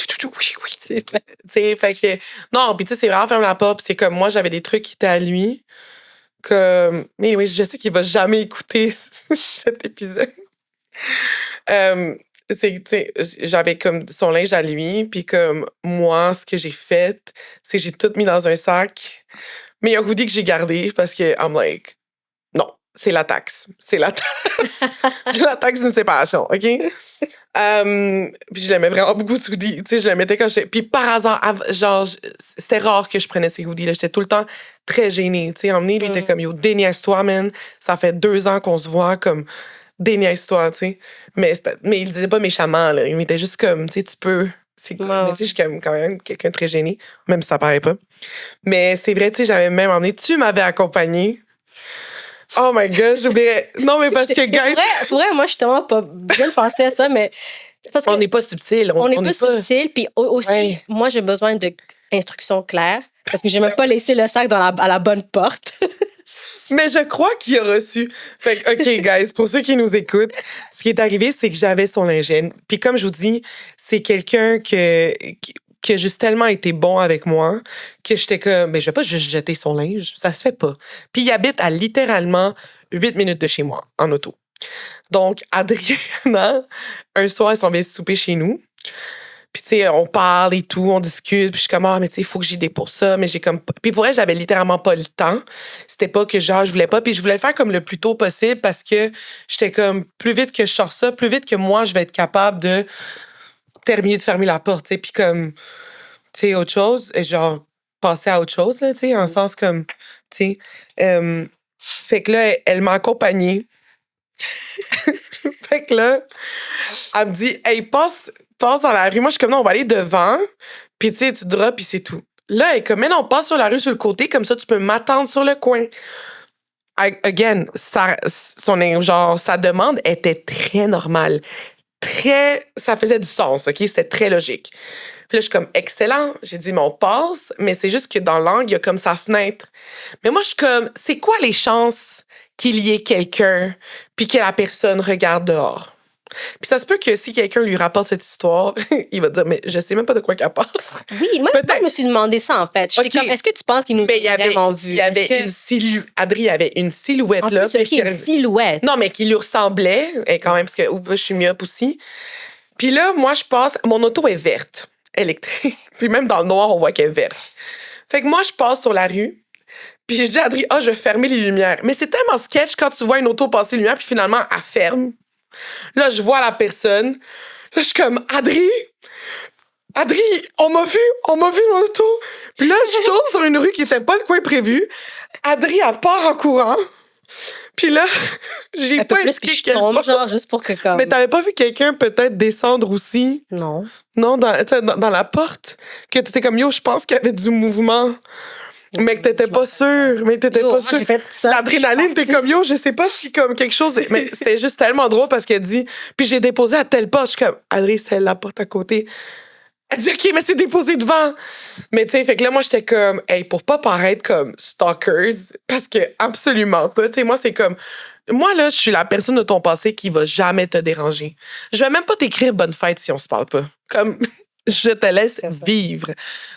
Tu sais, fait que... Non, puis tu sais, c'est vraiment fermer la porte. Puis c'est comme, moi, j'avais des trucs qui étaient à lui. Comme... Mais oui, je sais qu'il va jamais écouter cet épisode. J'avais comme son linge à lui. Puis comme, moi, ce que j'ai fait, c'est que j'ai tout mis dans un sac. Mais il y a un hoodie que j'ai gardé parce que I'm like... Non. C'est la taxe. C'est la taxe d'une séparation, OK? Puis je l'aimais vraiment beaucoup, ce hoodie. Tu sais, je le mettais quand j'étais... Puis par hasard, genre, c'était rare que je prenais ces hoodies-là. J'étais tout le temps très gênée. Tu sais, emmené, lui, il était comme, yo, déniaise-toi, man. Ça fait 2 ans qu'on se voit, comme, déniaise-toi, tu sais. Mais il disait pas méchamment, là. Il était juste comme, tu sais, tu peux... C'est cool. Mais tu sais, je suis quand même quelqu'un de très gêné, même si ça paraît pas. Mais c'est vrai, tu sais, j'avais même emmené... Tu m'avais accompagnée. Oh my God, j'oubliais. Non, mais parce que, guys... Pour vrai, moi, je suis tellement pas bien pensé à ça, mais... Parce que on n'est pas subtil. On n'est pas subtil, puis aussi, moi, j'ai besoin d'instructions claires, parce que j'ai même pas laissé le sac à la bonne porte. Mais je crois qu'il a reçu. Fait que, OK, guys, pour ceux qui nous écoutent, ce qui est arrivé, c'est que j'avais son lingène. Puis comme je vous dis, c'est quelqu'un qui a juste tellement été bon avec moi que j'étais comme, mais je vais pas juste jeter son linge, ça se fait pas. Puis il habite à littéralement 8 minutes de chez moi, en auto. Donc, Adriana, un soir, elle s'en vient souper chez nous. Puis, tu sais, on parle et tout, on discute. Puis, je suis comme, ah, mais tu sais, il faut que j'y pour ça. Mais j'ai comme. Puis, pour elle, j'avais littéralement pas le temps. C'était pas que, genre, je voulais pas. Puis, je voulais le faire comme le plus tôt possible parce que j'étais comme, plus vite que je sors ça, plus vite que moi, je vais être capable de terminer de fermer la porte, tu sais. Puis, comme, tu sais, autre chose, et genre, passer à autre chose, là, tu sais, en sens comme, tu sais. Fait que là, elle m'a accompagnée. Fait que là, elle me dit, hey, passe dans la rue. Moi, je suis comme, non, on va aller devant. Puis, tu sais, tu drops, puis c'est tout. Là, elle est comme, mais non, passe sur la rue sur le côté, comme ça, tu peux m'attendre sur le coin. Again, sa demande était très normale. Ça faisait du sens, OK? C'était très logique. Puis là, je suis comme, excellent. J'ai dit, mais on passe, mais c'est juste que dans l'angle, il y a comme sa fenêtre. Mais moi, je suis comme, c'est quoi les chances qu'il y ait quelqu'un puis que la personne regarde dehors? Puis ça se peut que si quelqu'un lui rapporte cette histoire, il va dire, mais je sais même pas de quoi qu'elle parle. Oui, moi, je me suis demandé ça, en fait. J'étais comme, est-ce que tu penses qu'il nous a vraiment vus? Il y avait Adri, il y avait une silhouette, en là. Plus, une silhouette. Non, mais qui lui ressemblait, et quand même, parce que je suis myope aussi. Puis là, moi, je passe, mon auto est verte, électrique. Puis même dans le noir, on voit qu'elle est verte. Fait que moi, je passe sur la rue, puis je dis à Adri, je vais fermer les lumières. Mais c'est tellement sketch quand tu vois une auto passer les lumières, puis finalement, elle ferme. Là, je vois la personne. Là, je suis comme, Adri, on m'a vu mon auto. Puis là, je tourne sur une rue qui n'était pas le coin prévu. Adri, elle part en courant. Puis là, j'ai pas expliqué qu'elle tombe, genre, juste pour que comme... Mais t'avais pas vu quelqu'un peut-être descendre aussi? Non. Non, dans la porte? Que t'étais comme, yo, je pense qu'il y avait du mouvement. Mais que t'étais pas sûr. Mais t'étais pas sûr. L'adrénaline, t'es comme, yo, je sais pas si comme quelque chose. Mais c'était juste tellement drôle parce qu'elle dit, puis j'ai déposé à telle porte. Je suis comme, Adri, c'est la porte à côté. Elle dit, OK, mais c'est déposé devant. Mais tu sais, fait que là, moi, j'étais comme, hey, pour pas paraître comme stalkers, parce que absolument pas. Tu sais, moi, c'est comme, moi, là, je suis la personne de ton passé qui va jamais te déranger. Je vais même pas t'écrire bonne fête si on se parle pas. Comme, je te laisse vivre.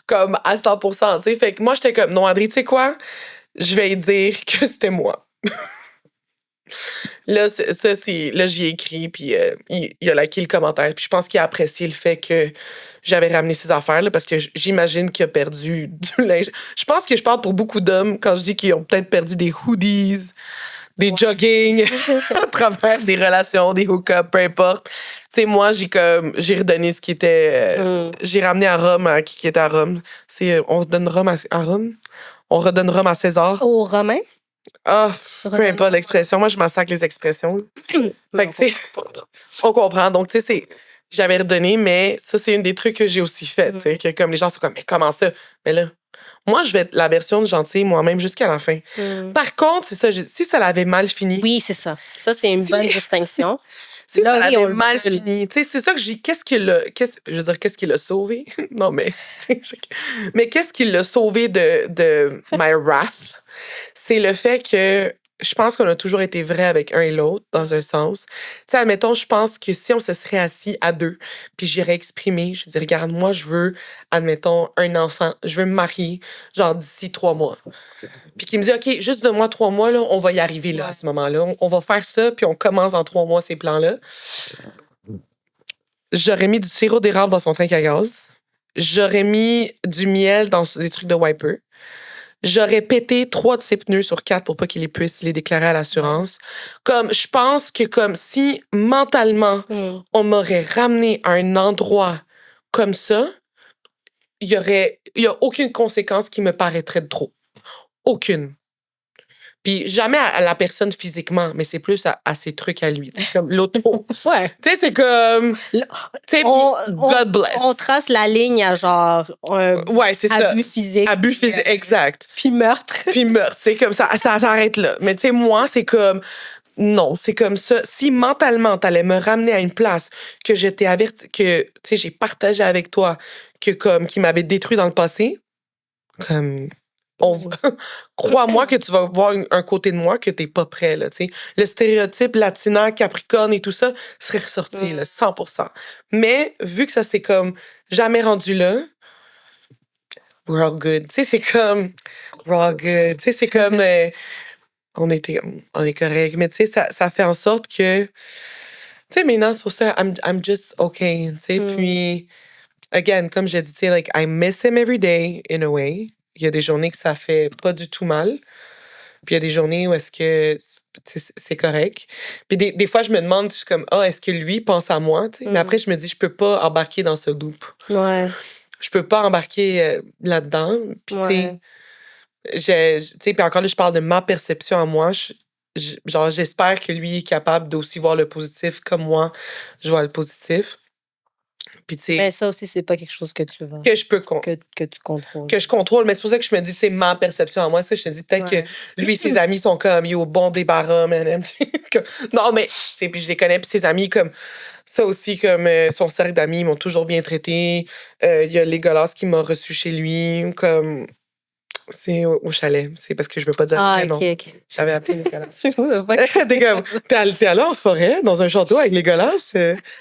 Comme, à 100%. Tu sais, fait que moi, j'étais comme, non, Adri, tu sais quoi? Je vais lui dire que c'était moi. Là, là, j'y ai écrit, puis il a liké le commentaire. Puis je pense qu'il a apprécié le fait que j'avais ramené ses affaires, là, parce que j'imagine qu'il a perdu du linge. Je pense que je parle pour beaucoup d'hommes quand je dis qu'ils ont peut-être perdu des hoodies, des jogging à travers des relations, des hook-ups, peu importe. Tu sais, moi, j'ai redonné ce qui était... j'ai ramené à Rome à qui était à Rome. On redonne Rome à Rome? On redonne Rome à César. Aux Romains? Ah, peu importe l'expression. Moi, je massacre les expressions. Fait que, tu sais, on comprend. Donc, tu sais, j'avais redonné, mais ça, c'est une des trucs que j'ai aussi fait. Tu sais, que comme les gens sont comme, mais comment ça? Mais là, moi, je vais être la version de gentille moi-même jusqu'à la fin. Par contre, c'est ça, si ça l'avait mal fini. Oui, c'est ça. Ça, c'est une bonne distinction. Si ça l'avait mal fini, tu sais, c'est ça que je dis. Je veux dire, qu'est-ce qui l'a sauvé? Non, mais. Mais qu'est-ce qui l'a sauvé de my wrath? C'est le fait que je pense qu'on a toujours été vrai avec un et l'autre, dans un sens. Tu sais, admettons, je pense que si on se serait assis à deux, puis j'irais exprimer, je dis, regarde, moi, je veux, admettons, un enfant, je veux me marier, genre d'ici 3 mois. Puis qu'il me dit, OK, juste donne-moi 3 mois, là, on va y arriver, là, à ce moment-là. On va faire ça, puis on commence en 3 mois, ces plans-là. J'aurais mis du sirop d'érable dans son tank à gaz. J'aurais mis du miel dans des trucs de wiper. J'aurais pété 3 de ses pneus sur 4 pour pas qu'il puisse les déclarer à l'assurance. Comme, je pense que comme si, mentalement, on m'aurait ramené à un endroit comme ça, il y a aucune conséquence qui me paraîtrait de trop. Aucune. Puis jamais à la personne physiquement, mais c'est plus à ses trucs à lui. Comme l'auto. Ouais. Tu sais, c'est comme... God bless. On trace la ligne à genre... ouais, c'est ça. Abus physique. Abus physique, exact. Puis meurtre. Puis meurtre, tu sais, comme ça s'arrête là. Mais tu sais, moi, c'est comme... Non, c'est comme ça. Si mentalement, t'allais me ramener à une place que j'étais avertie, que, tu sais, j'ai partagé avec toi, qui m'avait détruit dans le passé, comme... Crois-moi que tu vas voir un côté de moi que t'es pas prêt, là, tu sais. Le stéréotype latina, capricorne et tout ça serait ressorti, là, 100%. Mais, vu que ça s'est comme jamais rendu là, we're all good. Tu sais, c'est comme, we're all good. Tu sais, c'est comme, on est correct. Mais, tu sais, ça fait en sorte que, tu sais, maintenant, c'est pour ça, I'm just okay, tu sais. Puis, again, comme je dis, tu sais, like, I miss him every day, in a way. Il y a des journées que ça fait pas du tout mal. Puis il y a des journées où est-ce que c'est correct. Puis des fois, je me demande, je suis comme, est-ce que lui pense à moi? Tu sais? Mais après, je me dis, je peux pas embarquer dans ce loop. Ouais. Je peux pas embarquer là-dedans. Puis tu sais, puis encore là, je parle de ma perception à moi. Genre, j'espère que lui est capable d'aussi voir le positif comme moi, je vois le positif. Puis, tu sais, mais ça aussi, c'est pas quelque chose que tu veux. que je peux que tu contrôles. que je contrôle, mais c'est pour ça que je me dis, tu sais, ma perception à moi, ça, je te dis peut-être que lui et ses amis sont comme, yo, bon débarras, man. Non, mais, tu sais, puis je les connais, puis ses amis, comme, ça aussi, comme, son cercle d'amis, ils m'ont toujours bien traité. Il y a Legolas qui m'a reçu chez lui, comme, c'est au chalet. C'est parce que je veux pas dire Ah, non. ok. J'avais appelé Legolas. T'es allé en forêt, dans un château avec Legolas,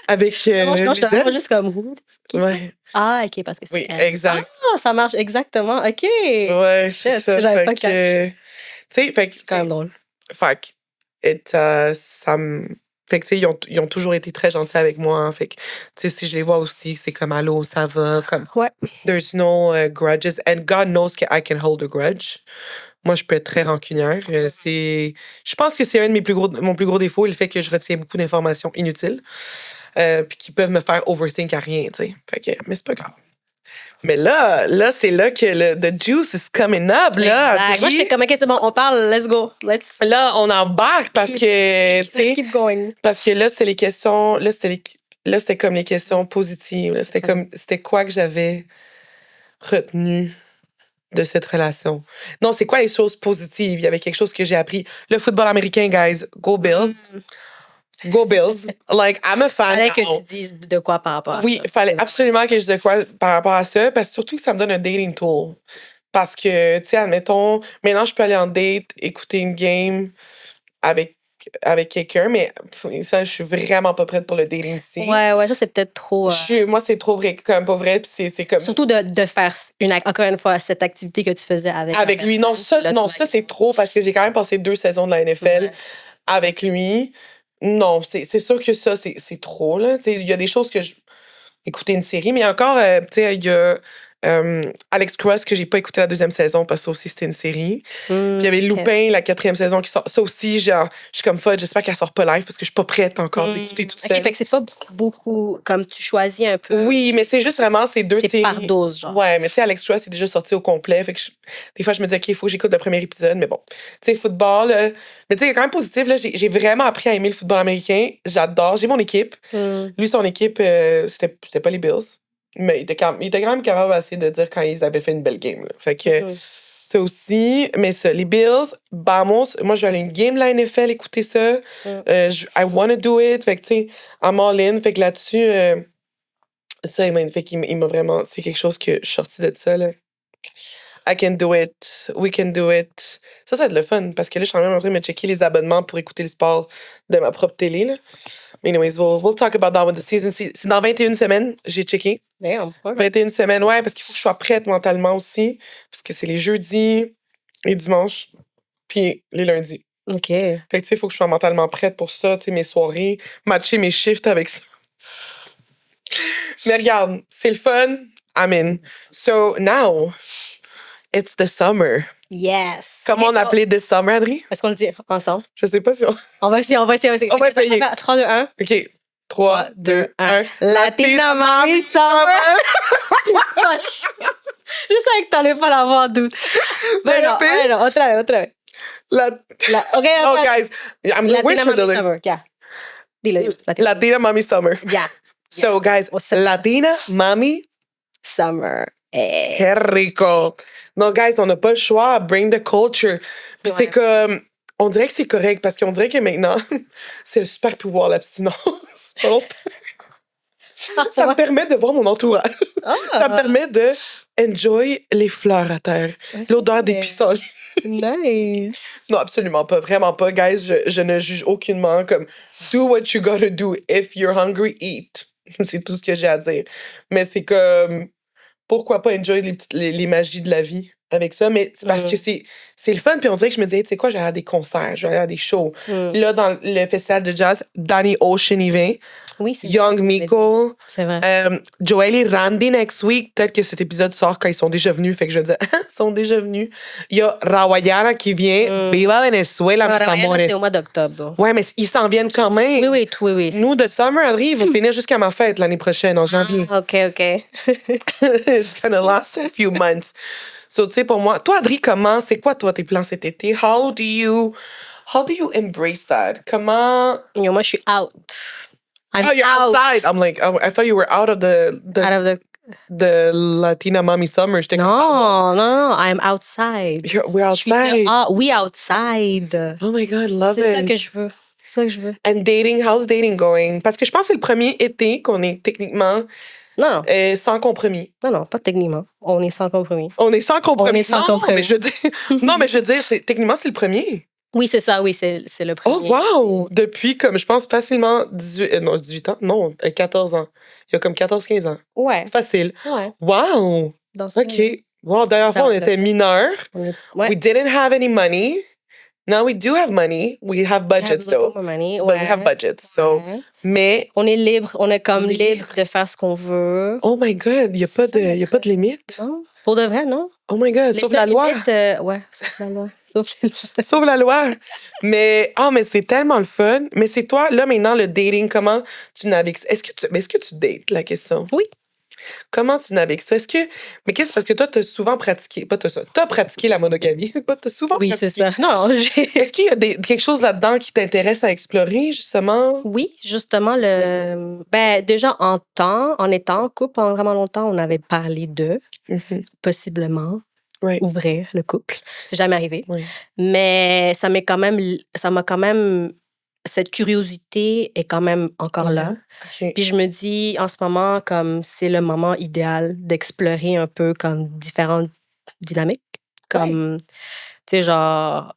avec Non, je te Lisette? juste comme, Ouais. Ah, ok, parce que c'est Oui, elle. exact. Ah, ça marche, exactement. Ok. Ouais, c'est ça. J'avais pas Tu sais, fait que... C'est quand même drôle. Fait que, ça me... Fait que, tu sais, ils ont toujours été très gentils avec moi. Hein, fait que, tu sais, si je les vois aussi, c'est comme, allô, ça va, comme... Ouais. There's no grudges. And God knows that I can hold a grudge. Moi, je peux être très rancunière. Je pense que c'est mon plus gros défaut, le fait que je retiens beaucoup d'informations inutiles. Puis qui peuvent me faire overthink à rien, tu sais. Fait que, mais c'est pas grave. Mais là, c'est là que the juice is coming up, là. Exact. Moi, j'étais comme, OK, c'est bon, on parle, let's go. Là, on embarque parce que, tu sais... Keep going. Parce que là, c'était les questions... Là, c'était comme les questions positives. Là. C'était quoi que j'avais retenu de cette relation? Non, c'est quoi les choses positives? Il y avait quelque chose que j'ai appris. Le football américain, guys. Go Bills. Go Bills. Like, I'm a fan. Il fallait que tu dises de quoi par rapport à ça. Oui, il fallait absolument que je dise de quoi par rapport à ça, parce que surtout que ça me donne un dating tool. Parce que, tu sais, admettons, maintenant, je peux aller en date, écouter une game avec quelqu'un, mais ça, je suis vraiment pas prête pour le dating ici. Ouais, ça, c'est peut-être trop... Moi, c'est trop vrai, comme pas vrai, puis c'est comme... Surtout de faire, encore une fois, cette activité que tu faisais avec lui. Non, ça, c'est trop, parce que j'ai quand même passé 2 saisons de la NFL avec lui. Non, c'est sûr que ça, c'est trop, là. Tu sais, il y a des choses que écouter une série, mais encore, tu sais, il y a Alex Cross que j'ai pas écouté la 2e saison parce que ça aussi c'était une série. Puis il y avait Lupin, la 4e saison qui sort. Ça aussi, genre, je suis comme folle, j'espère qu'elle sort pas live parce que je suis pas prête encore d'écouter tout ça. OK, fait que c'est pas beaucoup, comme tu choisis un peu. Oui, mais c'est juste vraiment ces 2 séries. C'est par dose, genre. Ouais, mais tu sais, Alex Cross est déjà sorti au complet. Fait que des fois, je me dis, OK, il faut que j'écoute le premier épisode, mais bon. Tu sais, football, mais tu sais, quand même positif, là, j'ai vraiment appris à aimer le football américain. J'adore. J'ai mon équipe. Lui, son équipe, c'était pas les Bills. Mais il était quand même capable assez de dire quand ils avaient fait une belle game. Là. Fait que ça aussi. Mais ça, les Bills, vamos. Moi, je vais aller à une game de la NFL, écouter ça. I wanna do it. Fait que, tu sais, I'm all in. Fait que là-dessus, ça, il m'a vraiment... C'est quelque chose que je suis sortie de ça, là. I can do it. We can do it. Ça va être le fun. Parce que là, je suis en train de me checker les abonnements pour écouter le sport de ma propre télé, là. Mais anyways, we'll talk about that with the season. C'est dans 21 semaines, j'ai checké. Damn, 21 semaines, ouais, parce qu'il faut que je sois prête mentalement aussi. Parce que c'est les jeudis, les dimanches, puis les lundis. OK. Fait que, tu sais, il faut que je sois mentalement prête pour ça, tu sais, mes soirées, matcher mes shifts avec ça. Mais regarde, c'est le fun. I'm in. So now, it's the summer. Yes. Comment on appelait this summer, Adri? Est-ce qu'on le dit ensemble? Je sais pas si on... On va essayer. On va essayer. 3, 2, 1. OK. 3, 2, 1. Latina Mommy Summer! Je savais que t'allais pas l'avoir en doute. Bueno, otra vez. Okay, oh, guys. I'm going to wish for the... Summer, yeah. Dilo. Latina Mommy Summer. Yeah. So, guys, Latina Mommy Summer. Qué rico. Non, guys, on n'a pas le choix. Bring the culture. Puis c'est comme... On dirait que c'est correct parce qu'on dirait que maintenant, c'est le super pouvoir, l'abstinence. Ça me permet de voir mon entourage. Ça me permet de enjoy les fleurs à terre. L'odeur des pissenlits. Nice. Non, absolument pas. Vraiment pas. Guys, je ne juge aucunement. Comme, do what you gotta do. If you're hungry, eat. C'est tout ce que j'ai à dire. Mais c'est comme... Pourquoi pas enjoy les magies de la vie? avec ça, mais c'est parce que c'est le fun. Puis on dirait que je me disais, tu sais quoi, j'allais à des concerts, j'allais à des shows. Là, dans le festival de jazz, Danny Ocean y vient. Oui, c'est Young Miko. C'est vrai. Joel et Randy next week. Peut-être que cet épisode sort quand ils sont déjà venus. Fait que je vais dire, ils sont déjà venus. Il y a Rawayana qui vient. Viva Venezuela, mis amores. C'est au mois d'octobre. Ouais, mais ils s'en viennent quand même. Oui. Nous, de Summer André, ils vont finir jusqu'à ma fête l'année prochaine, en janvier. OK. It's gonna last a few months. So, tu sais, pour moi, toi, Adri, comment, c'est quoi, toi, tes plans cet été? How do you embrace that? Comment... Yo, moi, je suis out. you're outside. I'm like, I thought you were out of the Latina Mommy Summer. Non, I'm outside. We're outside. We outside. Oh my God, love it. C'est ça que je veux. C'est ça que je veux. And dating, how's dating going? Parce que je pense que c'est le premier été qu'on est techniquement sans compromis. Non, pas techniquement. On est sans compromis. On est sans compromis. On est sans compromis. Mais je veux dire, techniquement, c'est le premier. Oui, c'est ça, c'est le premier. Oh, wow! Depuis, comme je pense, facilement 18 ans. Non, 14 ans. Il y a comme 14-15 ans. Ouais. Facile. Ouais. Wow! OK. Wow, dernière fois, on était mineurs. Ouais. We didn't have any money. Now we do have money. We have budgets, though. Money. But we have budgets. So, mais... On est libre. On est comme libre de faire ce qu'on veut. Oh my God, il n'y a pas de limite. Non. Pour de vrai, non? Oh my God, sauf la loi. Ouais, sauf la loi. Sauf la loi. Mais c'est tellement le fun. Mais c'est toi, là, maintenant, le dating, comment tu navigues? Est-ce que tu dates, la question? Oui. Comment tu navigues ça? Mais qu'est-ce parce que toi, tu as souvent pratiqué, pas toi ça, tu as pratiqué la monogamie. T'as souvent oui, pratiqué. c'est ça. Non, Est-ce qu'il y a quelque chose là-dedans qui t'intéresse à explorer, justement? Oui, justement, déjà en étant en couple pendant vraiment longtemps, on avait parlé de possiblement ouvrir le couple. C'est jamais arrivé. Oui. Mais ça m'a quand même cette curiosité est quand même encore là. Okay. Puis je me dis, en ce moment, comme c'est le moment idéal d'explorer un peu comme différentes dynamiques. Comme, tu sais, genre,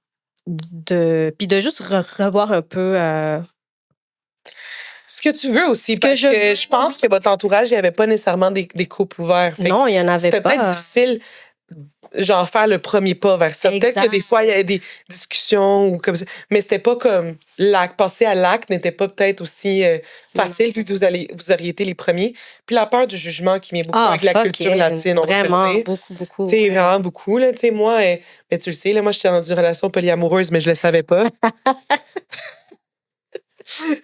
puis de juste revoir un peu... ce que tu veux aussi, parce que je pense que votre entourage, il n'y avait pas nécessairement des couples ouverts. Non, il n'y en avait pas. C'était peut-être difficile genre faire le premier pas vers ça. Exact. Peut-être que des fois, il y avait des discussions ou comme ça. Mais c'était pas comme passer à l'acte n'était pas peut-être aussi facile vu que vous auriez été les premiers. Puis la peur du jugement qui vient beaucoup avec la culture latine. Vraiment, beaucoup. Tu sais, vraiment beaucoup. Tu sais, moi, mais tu le sais, là, moi, j'étais dans une relation polyamoureuse, mais je le savais pas.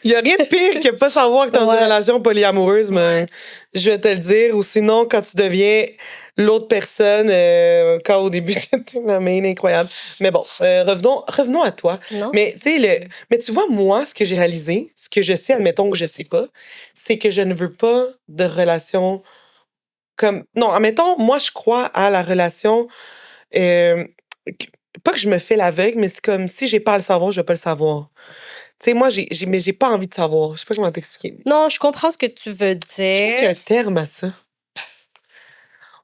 Il n'y a rien de pire que pas savoir que tu es dans une relation polyamoureuse, mais je vais te le dire. Ou sinon, quand tu deviens l'autre personne, quand au début, c'était incroyable. Mais bon, revenons à toi. Non. Mais tu vois, moi, ce que j'ai réalisé, ce que je sais, admettons que je sais pas, c'est que je ne veux pas de relation comme... Non, admettons, moi, je crois à la relation... pas que je me fais l'aveugle, mais c'est comme si j'ai pas à le savoir, je vais pas le savoir. Tu sais, moi, mais j'ai pas envie de savoir. Je sais pas comment t'expliquer. Non, je comprends ce que tu veux dire. Je pense qu'il y a un terme à ça.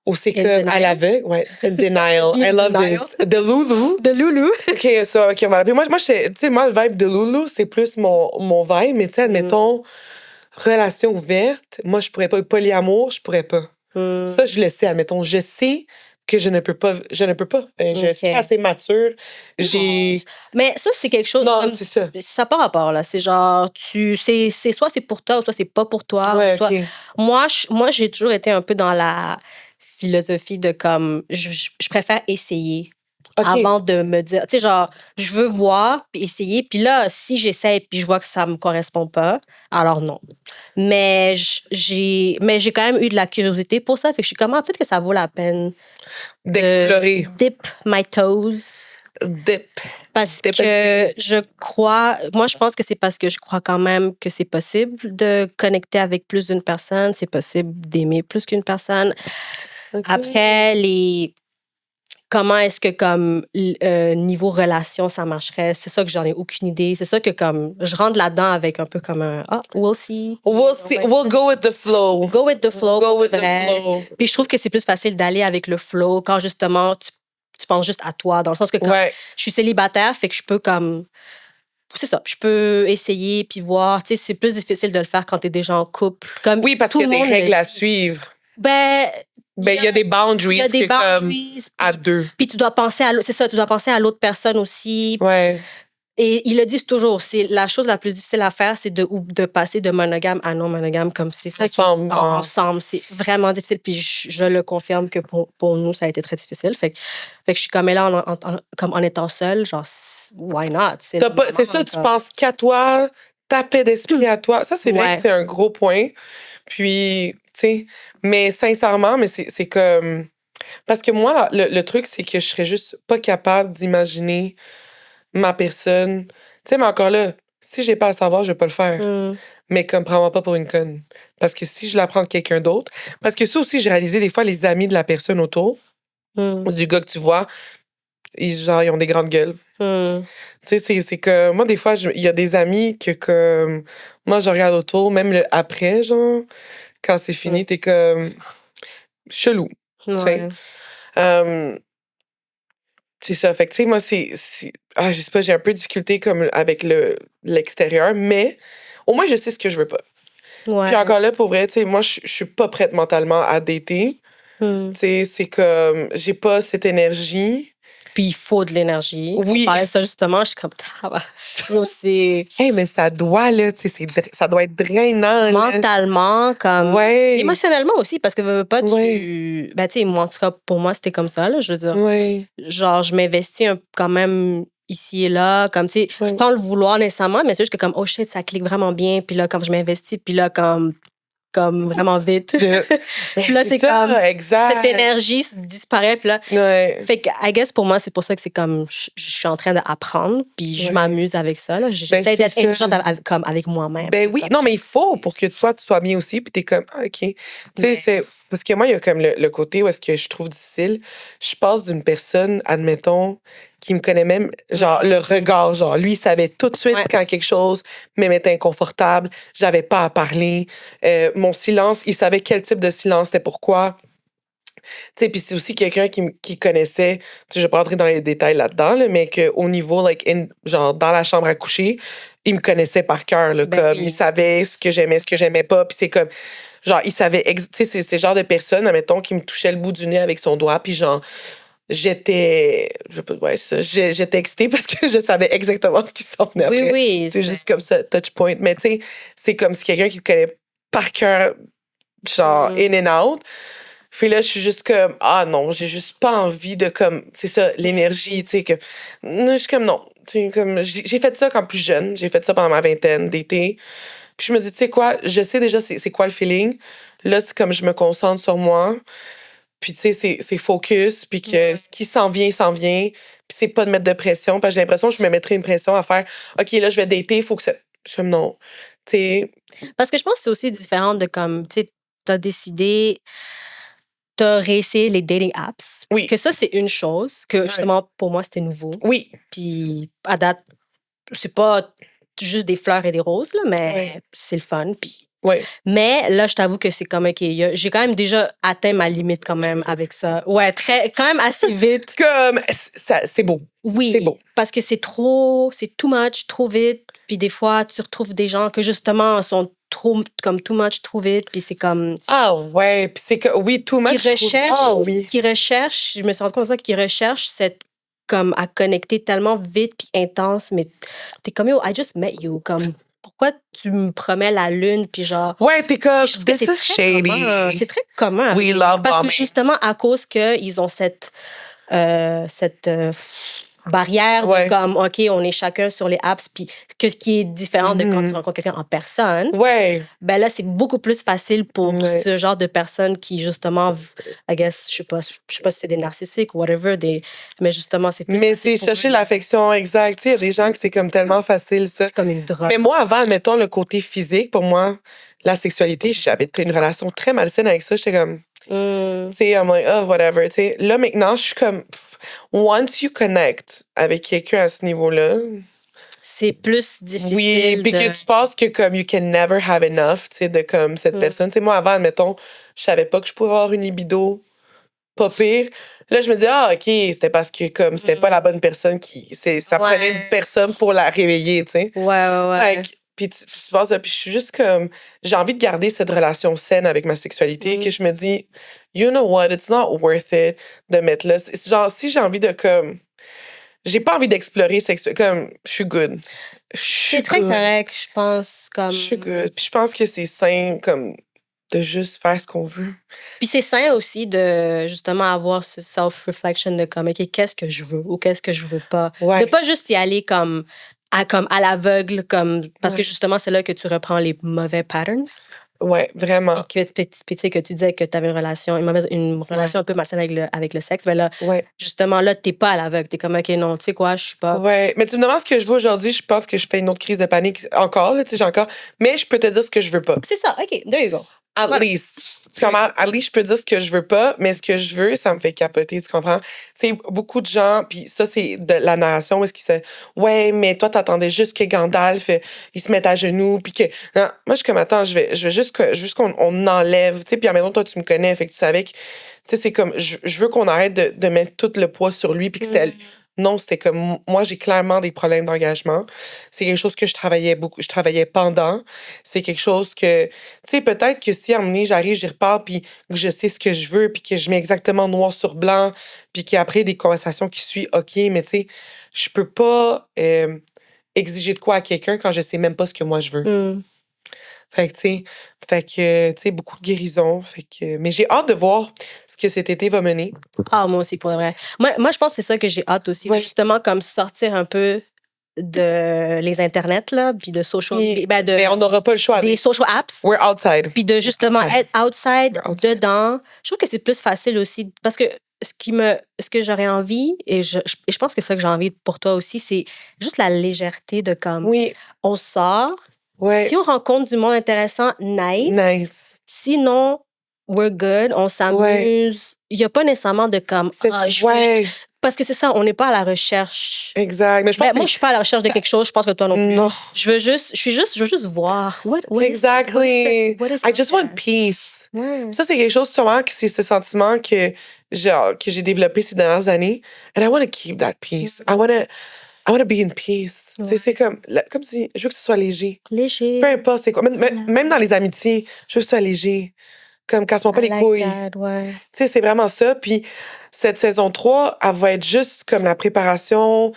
Ou c'est comme à l'aveugle. Ouais. Denial. I love this. The Lulu. The Lulu. OK, on va l'appeler. Moi, tu sais, moi, le vibe de Lulu, c'est plus mon vibe. Mais tu sais, admettons, relation ouverte, moi, je pourrais pas. Polyamour, je pourrais pas. Ça, je le sais, admettons. Je sais que je ne peux pas. Je suis assez mature. Mais ça, c'est quelque chose... Non, c'est ça. Ça n'a pas rapport, là. C'est genre, c'est soit c'est pour toi, ou soit c'est pas pour toi. Ouais, soit... okay. Moi, j'ai toujours été un peu dans la philosophie de comme... Je préfère essayer avant de me dire... Tu sais, genre, je veux voir, puis essayer. Puis là, si j'essaie, puis je vois que ça me correspond pas, alors non. Mais j'ai quand même eu de la curiosité pour ça. Fait que je suis comme, peut-être que ça vaut la peine d'explorer. Dip my toes. Parce que je pense que c'est parce que je crois quand même que c'est possible de connecter avec plus d'une personne, c'est possible d'aimer plus qu'une personne. Okay. Après, comment est-ce que comme niveau relation ça marcherait, c'est ça que j'en ai aucune idée. C'est ça que comme je rentre là-dedans avec un peu comme un we'll see. We'll go with the flow. Go with the flow. Puis je trouve que c'est plus facile d'aller avec le flow quand justement tu penses juste à toi, dans le sens que quand je suis célibataire, fait que je peux comme... C'est ça, je peux essayer puis voir. Tu sais, c'est plus difficile de le faire quand t'es déjà en couple. Comme oui, parce qu'il y a des règles à suivre. Ben, Ben, il y a des boundaries. Il y a des comme à deux. Puis tu dois penser c'est ça, tu dois penser à l'autre personne aussi. Ouais. Et ils le disent toujours, c'est la chose la plus difficile à faire, c'est de passer de monogame à non monogame, comme c'est ça ensemble. C'est vraiment difficile. Puis je le confirme que pour nous, ça a été très difficile. Fait que je suis comme là, comme en étant seule, genre, why not? C'est ça, tu penses qu'à toi, ta paix d'esprit à toi. Ça, c'est vrai que c'est un gros point. Puis, tu sais, mais sincèrement, mais c'est comme... Parce que moi, le truc, c'est que je serais juste pas capable d'imaginer ma personne. Tu sais, mais encore là, si j'ai pas à le savoir, je vais pas le faire. Mais comme, prends-moi pas pour une conne. Parce que si je l'apprends de quelqu'un d'autre... Parce que ça aussi, j'ai réalisé des fois, les amis de la personne autour, du gars que tu vois, ils ont des grandes gueules. Tu sais, c'est que moi, des fois, il y a des amis que comme moi, je regarde autour, même le après, genre, quand c'est fini, t'es comme chelou. Tu sais. C'est ça. Fait que, tu sais, moi, je sais pas, j'ai un peu de difficulté comme avec l'extérieur, mais au moins, je sais ce que je veux pas. Puis encore là, pour vrai, tu sais, moi, je suis pas prête mentalement à dater. Tu sais, c'est comme, j'ai pas cette énergie. Puis il faut de l'énergie. Oui. On parlait de ça justement, je suis comme, c'est... Hey, mais ça doit, là, tu sais, ça doit être drainant. Mentalement, là. comme... Ouais. Émotionnellement aussi, parce que pas, Ouais. Ben, tu sais, moi, en tout cas, pour moi, c'était comme ça, là, je veux dire. Ouais. Genre, je m'investis quand même ici et là, comme, tu sais, sans le vouloir nécessairement, mais c'est juste que comme, oh shit, ça clique vraiment bien, puis là, quand je m'investis, puis là, comme vraiment vite. Puis là, c'est ça, comme... exact. Cette énergie disparaît, puis là... Fait que, I guess, pour moi, c'est pour ça que c'est comme... Je suis en train d'apprendre, puis je m'amuse avec ça, là. J'essaie d'être intelligente comme avec moi-même. Ben oui, non, mais il faut pour que toi, tu sois bien aussi, puis t'es comme, OK. Tu sais, parce que moi, il y a comme le côté où est-ce que je trouve difficile. Je passe d'une personne, admettons, qui me connaît même, genre, le regard, genre, lui, il savait tout de suite quand quelque chose me mettait inconfortable, j'avais pas à parler. Mon silence, il savait quel type de silence c'était pourquoi. Tu sais, puis c'est aussi quelqu'un qui connaissait, tu sais, je vais pas rentrer dans les détails là-dedans, là, mais qu'au niveau, genre, dans la chambre à coucher, il me connaissait par cœur, là, comme, il savait ce que j'aimais pas, puis c'est comme, genre, il savait, tu sais, c'est le genre de personne, admettons, qui me touchait le bout du nez avec son doigt, puis genre, j'étais excitée parce que je savais exactement ce qui s'en venait après. Oui. C'est juste comme ça, touch point. Mais tu sais, c'est comme si quelqu'un qui te connaît par cœur, genre, in and out. Puis là, je suis juste comme, ah non, j'ai juste pas envie de comme, c'est ça, l'énergie, tu sais, que. Je suis comme, non. Comme, j'ai fait ça quand plus jeune. J'ai fait ça pendant ma vingtaine d'été. Puis je me dis, tu sais quoi, je sais déjà c'est quoi le feeling. Là, c'est comme je me concentre sur moi. Puis, tu sais, c'est focus, puis que ce qui s'en vient, s'en vient. Puis, c'est pas de mettre de pression, parce que j'ai l'impression que je me mettrais une pression à faire, OK, là, je vais dater, il faut que ça. Je suis comme, non. Tu sais. Parce que je pense que c'est aussi différent de comme, tu sais, t'as décidé, t'as réessayé les dating apps. Oui. Que ça, c'est une chose, que justement, pour moi, c'était nouveau. Oui. Puis, à date, c'est pas juste des fleurs et des roses, là, mais c'est le fun, puis... Oui. Mais là, je t'avoue que c'est comme, OK, j'ai quand même déjà atteint ma limite quand même avec ça. Ouais, quand même assez vite. Comme, c'est beau. Oui, c'est beau. Parce que c'est too much, trop vite. Puis des fois, tu retrouves des gens que justement sont too much, trop vite. Puis c'est comme... Ah ouais, puis c'est que, oui, too much. Qui recherchent, je me suis rendu compte de ça, qui recherchent cette comme à connecter tellement vite puis intense, mais t'es comme, yo, I just met you, comme... Pourquoi tu me promets la lune, puis genre... Ouais, t'es comme, je trouve que this is shady. C'est très commun. We love parce bombing. que justement, à cause qu'ils ont cette barrière de comme, OK, on est chacun sur les apps, puis que ce qui est différent de quand tu rencontres quelqu'un en personne, ben là, c'est beaucoup plus facile pour ce genre de personnes qui, justement, I guess, je sais pas si c'est des narcissiques ou whatever, mais justement, c'est plus mais c'est chercher l'affection exacte. Tu sais, il y a des gens que c'est comme tellement facile, ça. C'est comme une drogue. Mais moi, avant, admettons, le côté physique, pour moi, la sexualité, j'avais une relation très malsaine avec ça. J'étais comme... Tu sais, I'm like, oh, whatever. Tu sais, là, maintenant, je suis comme... Once you connect avec quelqu'un à ce niveau-là... C'est plus difficile. Oui, puis que tu penses que comme you can never have enough, tu sais, de comme cette personne. Tu sais, moi, avant, admettons, je savais pas que je pouvais avoir une libido pas pire. Là, je me dis, ah, OK, c'était parce que comme c'était pas la bonne personne qui... Ça prenait une personne pour la réveiller, tu sais. Ouais. Fait que Puis tu penses, puis je suis juste comme, j'ai envie de garder cette relation saine avec ma sexualité, que je me dis, you know what, it's not worth it de mettre là. C'est genre, si j'ai envie de comme, j'ai pas envie d'explorer comme, je suis good. C'est très correct, je pense. Comme... Je suis good. Puis je pense que c'est sain, comme, de juste faire ce qu'on veut. Puis c'est sain aussi de, justement, avoir ce self-reflection de comme, OK, qu'est-ce que je veux ou qu'est-ce que je veux pas. De pas juste y aller comme à l'aveugle, comme, parce que justement, c'est là que tu reprends les mauvais patterns. Ouais, vraiment. Et que tu disais que tu avais une relation un peu malsaine avec le sexe. Ben là, justement, là, t'es pas à l'aveugle. T'es comme, OK, non, tu sais quoi, je suis pas. Ouais, mais tu me demandes ce que je veux aujourd'hui, je pense que je fais une autre crise de panique encore, là, tu sais, j'ai encore. Mais je peux te dire ce que je veux pas. C'est ça, OK, there you go. At least. Tu comprends? At least, je peux dire ce que je veux pas, mais ce que je veux, ça me fait capoter, tu comprends? Tu sais, beaucoup de gens, puis ça, c'est de la narration où est-ce qu'ils se... Ouais, mais toi, t'attendais juste que Gandalf, il se mette à genoux, puis que... Non, moi, je suis comme, attends, je vais juste qu'on enlève, tu sais, puis à la maison, toi, tu me connais, fait que tu savais que... Tu sais, c'est comme, je veux qu'on arrête de mettre tout le poids sur lui, puis que c'était... Non, c'était comme, moi, j'ai clairement des problèmes d'engagement. C'est quelque chose que je travaillais beaucoup. Je travaillais pendant. C'est quelque chose que, tu sais, peut-être que si à un moment donné, j'arrive, j'y repars, puis que je sais ce que je veux, puis que je mets exactement noir sur blanc, puis qu'après des conversations qui suivent, OK, mais tu sais, je peux pas exiger de quoi à quelqu'un quand je sais même pas ce que moi je veux. Fait que, tu sais, beaucoup de guérison. Mais j'ai hâte de voir ce que cet été va mener. Ah, moi aussi, pour le vrai. Moi, je pense que c'est ça que j'ai hâte aussi. Ouais. Justement, comme sortir un peu de les internets, là, puis de social... mais on n'aura pas le choix. Des social apps. We're outside. Puis de justement être outside, dedans. Je trouve que c'est plus facile aussi. Parce que ce que j'aurais envie, et je pense que c'est ça que j'ai envie pour toi aussi, c'est juste la légèreté de comme... On sort... Ouais. Si on rencontre du monde intéressant, nice. Sinon, we're good, on s'amuse. Il n'y a pas nécessairement de comme... Parce que c'est ça, on n'est pas à la recherche. Exact. Mais je pense moi, je suis pas à la recherche de quelque chose, je pense que toi non plus. Non. Je veux juste voir. Exactly. I just want peace. Ouais. Ça, c'est quelque chose, sûrement, que c'est ce sentiment que j'ai développé ces dernières années. And I want to keep that peace. I want to be in peace. Ouais. C'est comme si je veux que ce soit léger. Léger. Peu importe c'est quoi. Même dans les amitiés, je veux que ce soit léger. Comme casse-moi pas les couilles. Tu sais, c'est vraiment ça. Puis cette saison 3, elle va être juste comme la préparation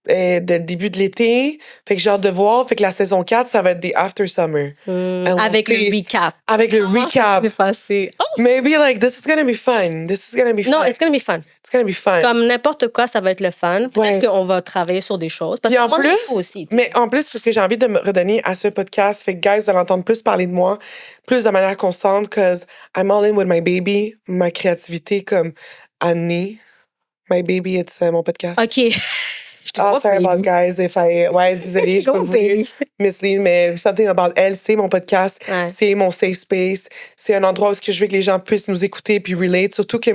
de début de l'été. Fait que j'ai hâte de voir. Fait que la saison 4, ça va être des After Summer. Avec le recap. Avec le recap. C'est passé. Oh. Maybe like, this is gonna be fun. This is gonna be fun. No, it's gonna be fun. It's gonna be fun. Comme n'importe quoi, ça va être le fun. Peut-être qu'on va travailler sur des choses. Parce en plus, aussi. Mais en plus, parce que j'ai envie de me redonner à ce podcast, fait que, guys, vous allez entendre plus parler de moi, plus de manière constante, because I'm all in with my baby, ma créativité comme Annie. My baby, it's mon podcast. OK. Sorry about guys if I... Ouais, désolée, je peux vous mislead, mais Something About Elle, c'est mon podcast, c'est mon safe space, c'est un endroit où je veux que les gens puissent nous écouter puis relate, surtout que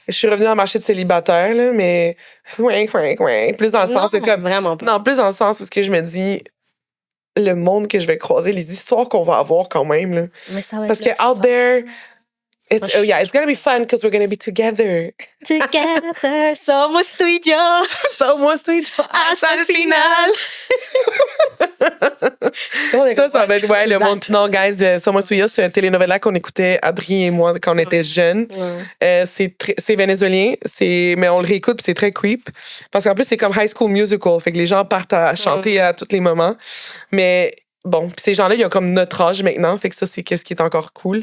je suis revenue dans le marché de célibataire, là, mais plus dans le sens de comme... Vraiment pas. Non, plus dans le sens où je me dis, le monde que je vais croiser, les histoires qu'on va avoir quand même, là. Mais ça va parce que out there... it's gonna be fun because we're gonna be together. Together, somos tú y yo. Somos tú y yo. Hasta el final. Ça va être, le monde. Non, guys, Somos tú y yo, c'est un télénovela qu'on écoutait, Adri et moi, quand on était jeunes. C'est vénézuélien, mais on le réécoute, puis c'est très creep. Parce qu'en plus, c'est comme High School Musical. Fait que les gens partent à chanter à tous les moments. Mais. Bon, puis ces gens-là, ils ont comme notre âge maintenant, fait que ça, c'est ce qui est encore cool.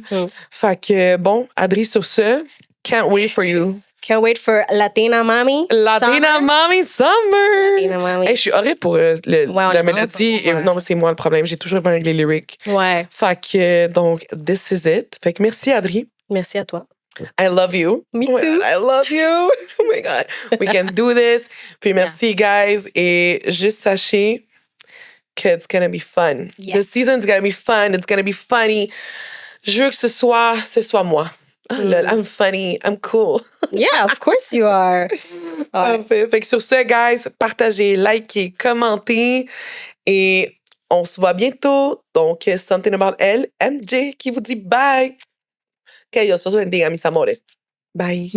Fait que, bon, Adri, sur ce, can't wait for you. Can't wait for Latina Mami. Latina Mami Summer! Latina Mami. Hey, je suis horrible pour la mélodie. Non, mais c'est moi le problème. J'ai toujours avec les lyrics. Ouais. Fait que, donc, this is it. Fait que merci, Adri. Merci à toi. I love you. Me too. I love you. Oh my God. We can do this. Puis merci, guys. Et juste sachez que it's gonna be fun. Yes. The season's gonna be fun. It's gonna be funny. Je veux que ce soit moi. I'm funny. I'm cool. Yeah, of course you are. Fait que sur ce, guys, partagez, likez, commentez. Et on se voit bientôt. Donc, Something About Elle, MJ, qui vous dit bye. Que Dios os bendiga, mis amores. Bye.